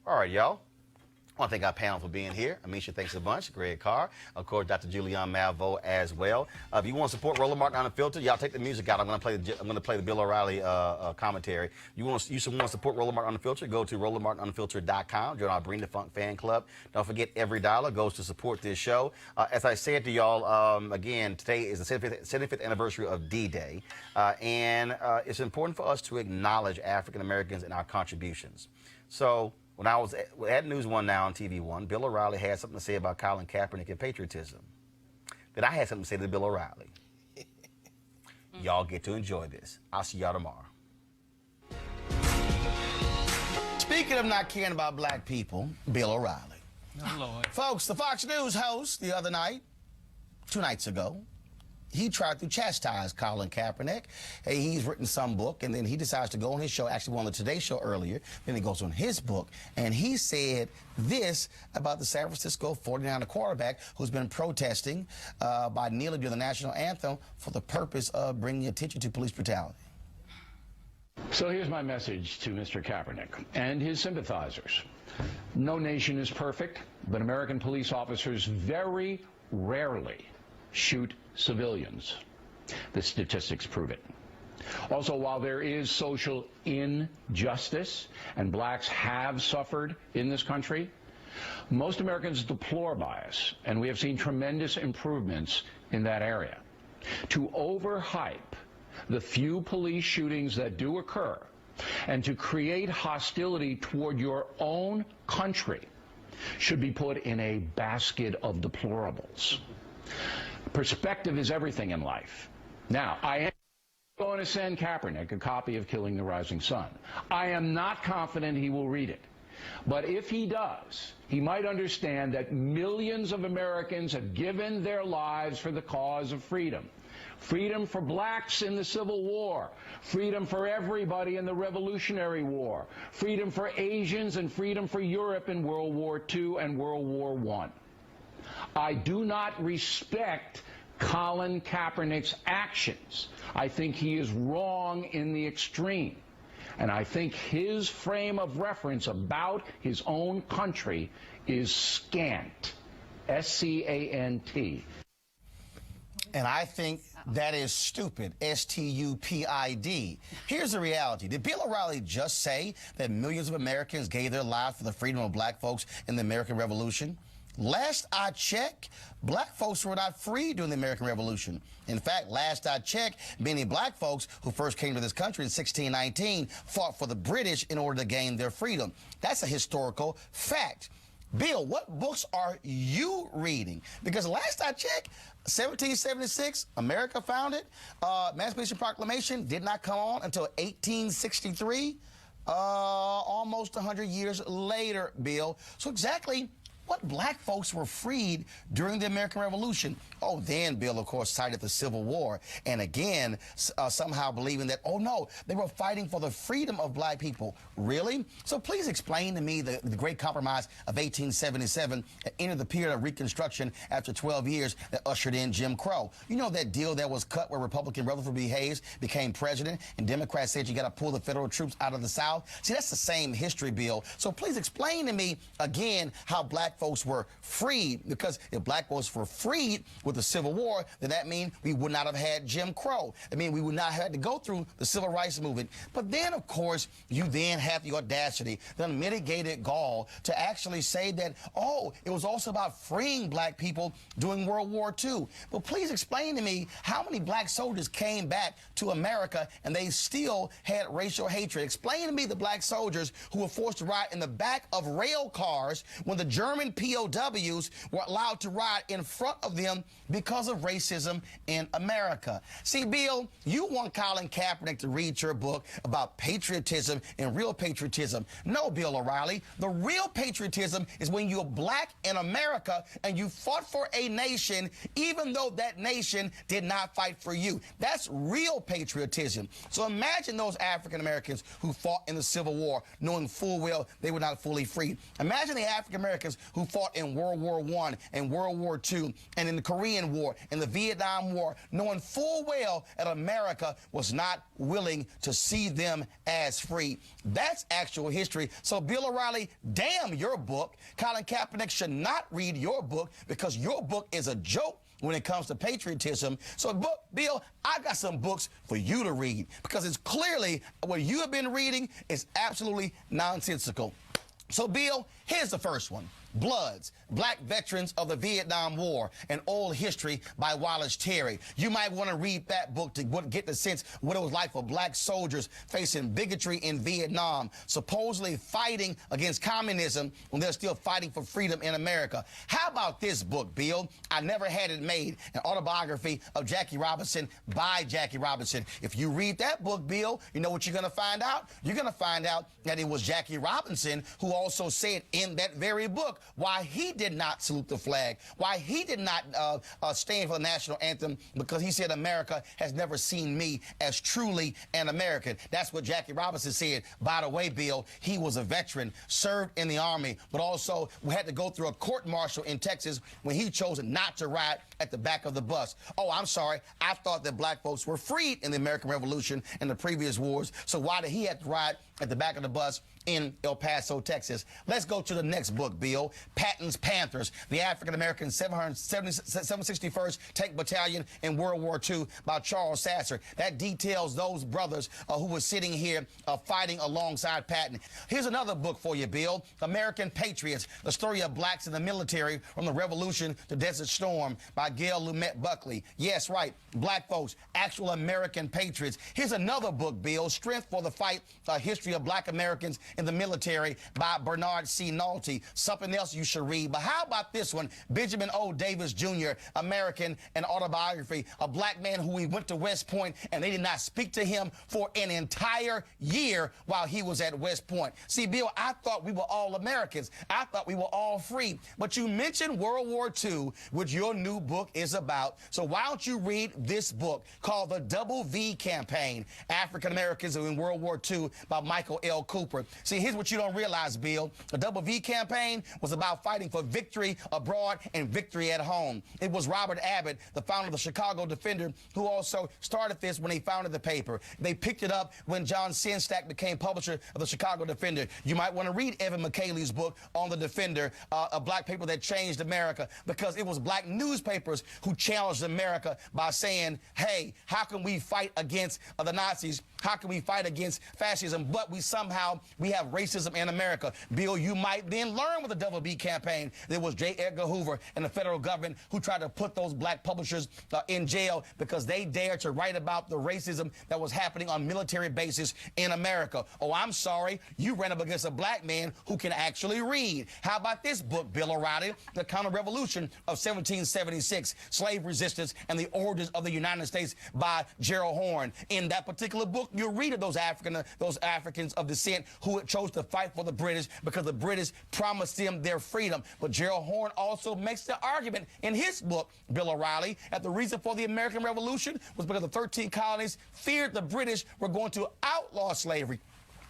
All right, y'all. I want to thank our panel for being here. Amisha, thanks a bunch. Greg Carr. Of course, Dr. Julianne Malvo as well. If you want to support Roland Martin Unfiltered, y'all take the music out. I'm going to play the Bill O'Reilly commentary. You want to support Roland Martin Unfiltered? Go to RolandMartinUnfiltered.com. Join our Bring the Funk fan club. Don't forget, every dollar goes to support this show. As I said to y'all, again, today is the 75th anniversary of D-Day, and it's important for us to acknowledge African Americans and our contributions. So, when I was at News One Now on TV One, Bill O'Reilly had something to say about Colin Kaepernick and patriotism. Then I had something to say to Bill O'Reilly. Y'all get to enjoy this. I'll see y'all tomorrow. Speaking of not caring about black people, Bill O'Reilly. Oh, Lord. Folks, the Fox News host the other night, 2 nights ago, he tried to chastise Colin Kaepernick. Hey, he's written some book, and then he decides to go on his show, actually on the Today Show earlier. Then he goes on his book, and he said this about the San Francisco 49er quarterback who's been protesting by kneeling during the national anthem for the purpose of bringing attention to police brutality. So here's my message to Mr. Kaepernick and his sympathizers. No nation is perfect, but American police officers very rarely shoot civilians. The statistics prove it. Also, while there is social injustice and blacks have suffered in this country, most Americans deplore bias, and we have seen tremendous improvements in that area. To overhype the few police shootings that do occur and to create hostility toward your own country should be put in a basket of deplorables. Perspective is everything in life. Now, I am going to send Kaepernick a copy of Killing the Rising Sun. I am not confident he will read it. But if he does, he might understand that millions of Americans have given their lives for the cause of freedom. Freedom for blacks in the Civil War. Freedom for everybody in the Revolutionary War. Freedom for Asians and freedom for Europe in World War II and World War I. I do not respect Colin Kaepernick's actions. I think he is wrong in the extreme. And I think his frame of reference about his own country is scant. S-C-A-N-T. And I think that is stupid. S-T-U-P-I-D. Here's the reality. Did Bill O'Reilly just say that millions of Americans gave their lives for the freedom of black folks in the American Revolution? Last I checked, black folks were not free during the American Revolution. In fact, last I checked, many black folks who first came to this country in 1619 fought for the British in order to gain their freedom. That's a historical fact. Bill, what books are you reading? Because last I checked, 1776, America founded. Emancipation Proclamation did not come on until 1863, almost 100 years later, Bill. So exactly what black folks were freed during the American Revolution. Oh, then Bill, of course, cited the Civil War. And again, somehow believing that, oh, no, they were fighting for the freedom of black people. Really? So please explain to me the Great Compromise of 1877 that entered the period of Reconstruction after 12 years that ushered in Jim Crow. You know that deal that was cut where Republican Rutherford B. Hayes became president and Democrats said you got to pull the federal troops out of the South? See, that's the same history, Bill. So please explain to me again how black folks were freed, because if black folks were freed with the Civil War, then that means we would not have had Jim Crow. I mean, we would not have had to go through the Civil Rights Movement. But then, of course, you then have the audacity, the unmitigated gall to actually say that, oh, it was also about freeing black people during World War II. But please explain to me how many black soldiers came back to America and they still had racial hatred. Explain to me the black soldiers who were forced to ride in the back of rail cars when the German POWs were allowed to ride in front of them because of racism in America. See, Bill, you want Colin Kaepernick to read your book about patriotism and real patriotism. No, Bill O'Reilly, the real patriotism is when you're black in America and you fought for a nation even though that nation did not fight for you. That's real patriotism. So imagine those African Americans who fought in the Civil War knowing full well they were not fully free. Imagine the African Americans who fought in World War I and World War II and in the Korean War and the Vietnam War knowing full well that America was not willing to see them as free. That's actual history. So Bill O'Reilly, damn your book. Colin Kaepernick should not read your book because your book is a joke when it comes to patriotism. So, Bill, I got some books for you to read because it's clearly what you have been reading is absolutely nonsensical. So, Bill, here's the first one. Bloods, Black Veterans of the Vietnam War, An Old History by Wallace Terry. You might want to read that book to get the sense what it was like for black soldiers facing bigotry in Vietnam, supposedly fighting against communism when they're still fighting for freedom in America. How about this book, Bill? I Never Had It Made, an autobiography of Jackie Robinson by Jackie Robinson. If you read that book, Bill, you know what you're going to find out? You're going to find out that it was Jackie Robinson who also said in that very book why he did not salute the flag, why he did not stand for the national anthem, because he said America has never seen me as truly an American. That's what Jackie Robinson said. By the way, Bill, he was a veteran, served in the Army, but also we had to go through a court-martial in Texas when he chose not to ride at the back of the bus. Oh, I'm sorry. I thought that black folks were freed in the American Revolution and the previous wars, so why did he have to ride at the back of the bus in El Paso, Texas? Let's go to the next book, Bill. Patton's Panthers, the African-American 761st Tank Battalion in World War II by Charles Sasser. That details those brothers who were sitting here fighting alongside Patton. Here's another book for you, Bill. American Patriots, the story of blacks in the military from the Revolution to Desert Storm by Gail Lumet Buckley. Yes, right. Black folks, actual American patriots. Here's another book, Bill. Strength for the Fight, History of Black Americans in the Military by Bernard C. Nolte. Something else you should read. But how about this one? Benjamin O. Davis Jr., American, an autobiography. A black man who he went to West Point and they did not speak to him for an entire year while he was at West Point. See, Bill, I thought we were all Americans. I thought we were all free. But you mentioned World War II, which your new book is about. So why don't you read this book called The Double V Campaign, African Americans in World War II by Michael L. Cooper. See, here's what you don't realize, Bill. The Double V Campaign was about fighting for victory abroad and victory at home. It was Robert Abbott, the founder of the Chicago Defender, who also started this when he founded the paper. They picked it up when John Sinstack became publisher of the Chicago Defender. You might want to read Evan McKaylee's book on the Defender, a black paper that changed America, because it was black newspapers who challenged America by saying, hey, how can we fight against the Nazis? How can we fight against fascism? But we have racism in America. Bill, you might then learn with the Double B Campaign. There was J. Edgar Hoover and the federal government who tried to put those black publishers in jail because they dared to write about the racism that was happening on military bases in America. Oh, I'm sorry. You ran up against a black man who can actually read. How about this book, Bill O'Reilly? The Counter-Revolution of 1776, Slave Resistance and the Origins of the United States by Gerald Horne. In that particular book, you'll read of those Africans of descent who chose to fight for the British because the British promised them their freedom. But Gerald Horne also makes the argument in his book, Bill O'Reilly, that the reason for the American Revolution was because the 13 colonies feared the British were going to outlaw slavery,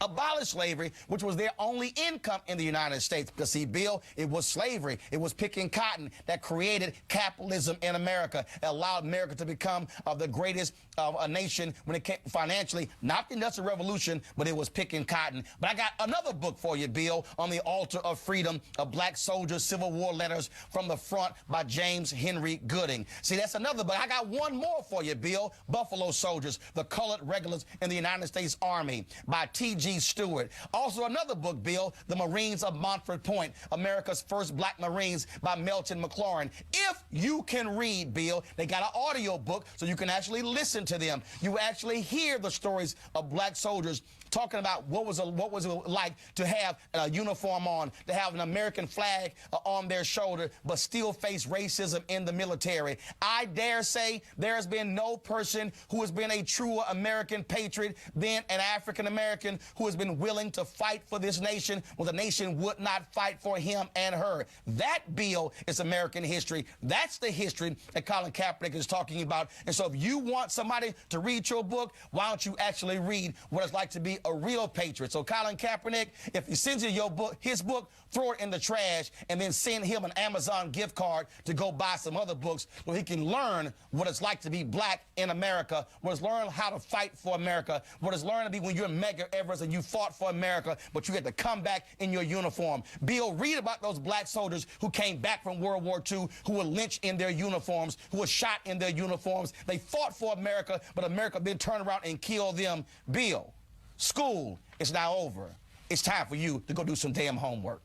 abolish slavery, which was their only income in the United States. Because, see, Bill, it was slavery. It was picking cotton that created capitalism in America. It allowed America to become the greatest a nation when it came financially, not the Industrial Revolution, but it was picking cotton. But I got another book for you, Bill, on the altar of freedom, of black soldiers' Civil War letters from the front by James Henry Gooding. See, that's another book. I got one more for you, Bill, Buffalo Soldiers, the Colored Regulars in the United States Army by T.G. Stewart. Also another book, Bill, The Marines of Montford Point, America's First Black Marines by Melton McLaurin. If you can read, Bill, they got an audio book so you can actually listen to them. You actually hear the stories of black soldiers talking about what was it like to have a uniform on, to have an American flag on their shoulder, but still face racism in the military. I dare say there has been no person who has been a true American patriot than an African American who has been willing to fight for this nation when the nation would not fight for him and her. That, Bill, is American history. That's the history that Colin Kaepernick is talking about. And so if you want somebody to read your book, why don't you actually read what it's like to be a real patriot? So Colin Kaepernick, if he sends you your book, his book, throw it in the trash and then send him an Amazon gift card to go buy some other books so he can learn what it's like to be black in America, what it's learn how to fight for America, what it's learn to be when you're Medgar Evers and you fought for America, but you had to come back in your uniform. Bill, read about those black soldiers who came back from World War II, who were lynched in their uniforms, who were shot in their uniforms. They fought for America, but America then turned around and killed them. Bill, school is now over. It's time for you to go do some damn homework.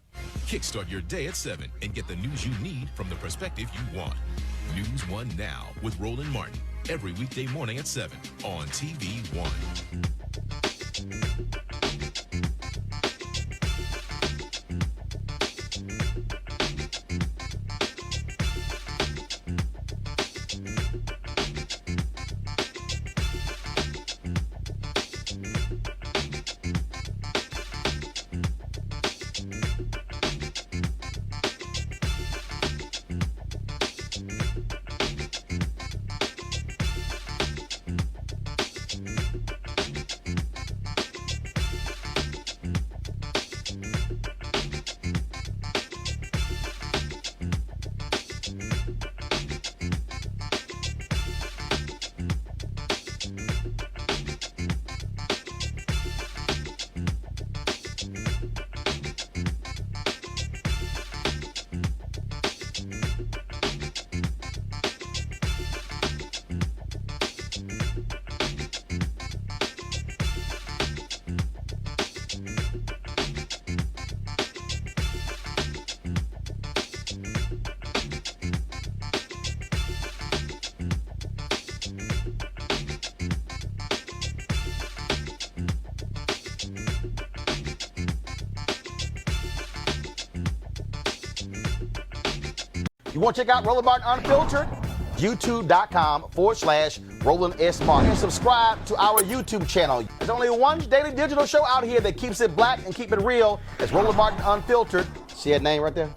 Kickstart your day at 7 and get the news you need from the perspective you want. News 1 Now with Roland Martin. Every weekday morning at 7 on TV 1. You want to check out Roland Martin Unfiltered? YouTube.com/Roland S. Martin. And subscribe to our YouTube channel. There's only one daily digital show out here that keeps it black and keep it real. It's Roland Martin Unfiltered. See that name right there?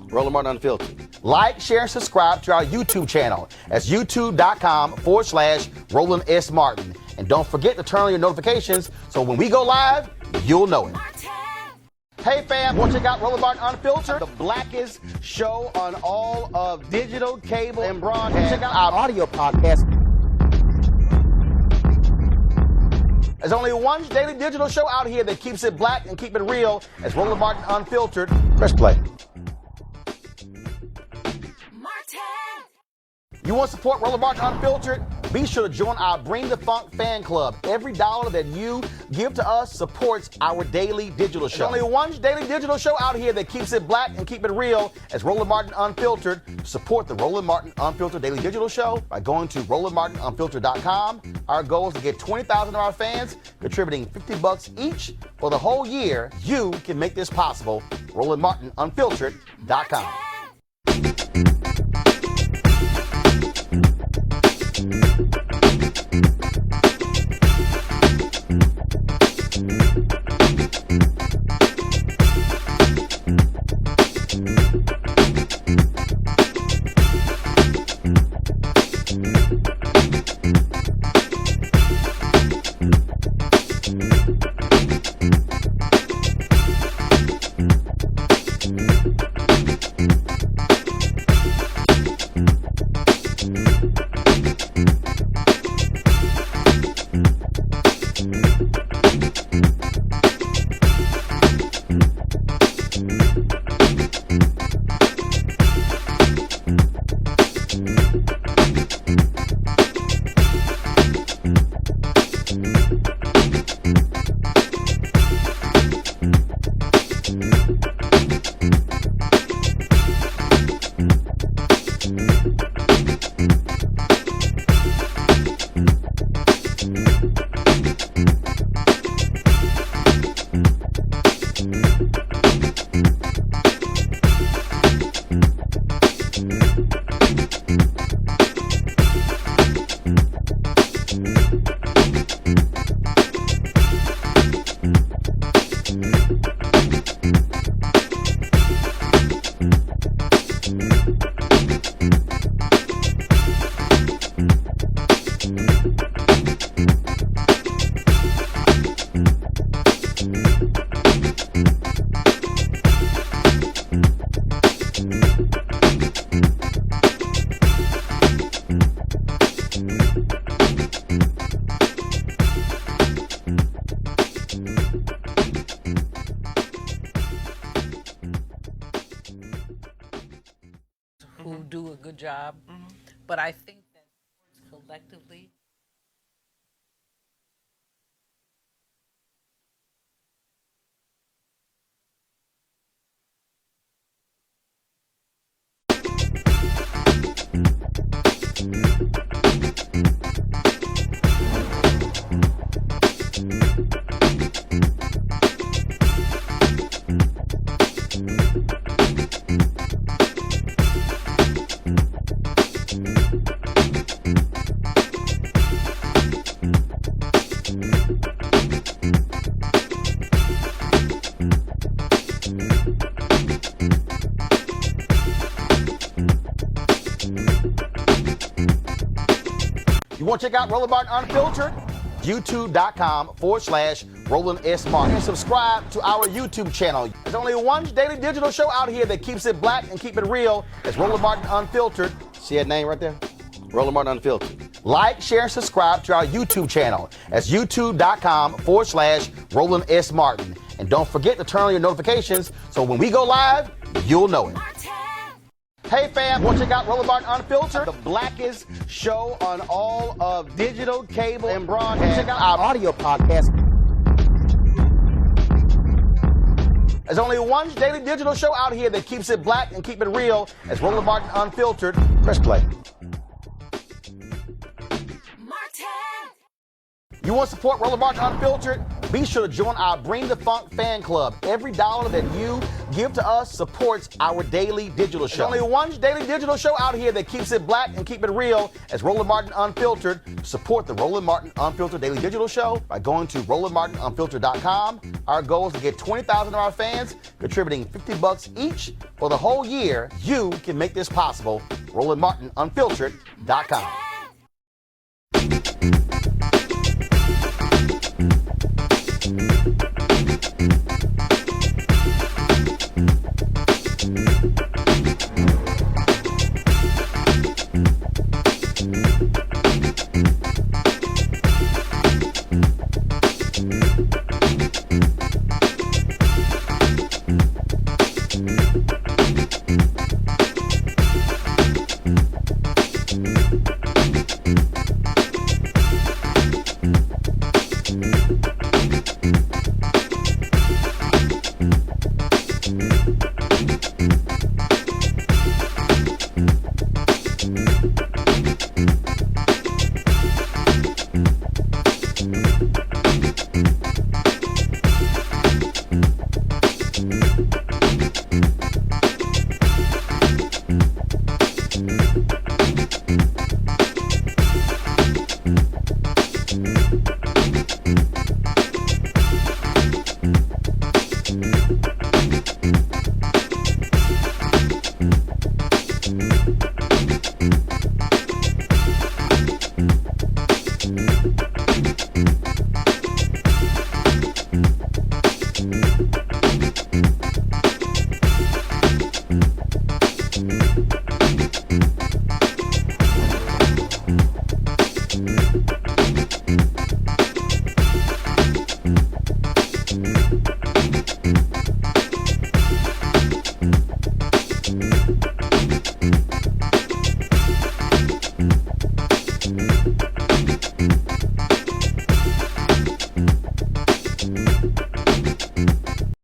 Roland Martin Unfiltered. Like, share, and subscribe to our YouTube channel. That's YouTube.com/Roland S. Martin. And don't forget to turn on your notifications so when we go live, you'll know it. Hey fam, want to check out Roland Martin Unfiltered? The blackest show on all of digital, cable, and broadcast. Check out our audio podcast. There's only one daily digital show out here that keeps it black and keep it real. It's Roland Martin Unfiltered. Press play. You want to support Roland Martin Unfiltered? Be sure to join our Bring the Funk fan club. Every dollar that you give to us supports our daily digital show. There's only one daily digital show out here that keeps it black and keep it real. It's Roland Martin Unfiltered. Support the Roland Martin Unfiltered daily digital show by going to RolandMartinUnfiltered.com. Our goal is to get 20,000 of our fans contributing $50 each for the whole year. You can make this possible. RolandMartinUnfiltered.com. but I think that collectively. You want to check out Roland Martin Unfiltered? YouTube.com/Roland S. Martin. And subscribe to our YouTube channel. There's only one daily digital show out here that keeps it black and keep it real. It's Roland Martin Unfiltered. See that name right there? Roland Martin Unfiltered. Like, share, and subscribe to our YouTube channel. That's YouTube.com/Roland S. Martin. And don't forget to turn on your notifications so when we go live, you'll know it. Hey fam, want to check out Roland Martin Unfiltered, the blackest show on all of digital, cable, and broadcast. Check out our audio podcast. There's only one daily digital show out here that keeps it black and keep it real. It's Roland Martin Unfiltered. Press play. You want to support Roland Martin Unfiltered? Be sure to join our Bring the Funk fan club. Every dollar that you give to us supports our daily digital show. There's only one daily digital show out here that keeps it black and keep it real. It's Roland Martin Unfiltered. Support the Roland Martin Unfiltered daily digital show by going to RolandMartinUnfiltered.com. Our goal is to get 20,000 of our fans contributing $50 each for the whole year. You can make this possible. RolandMartinUnfiltered.com.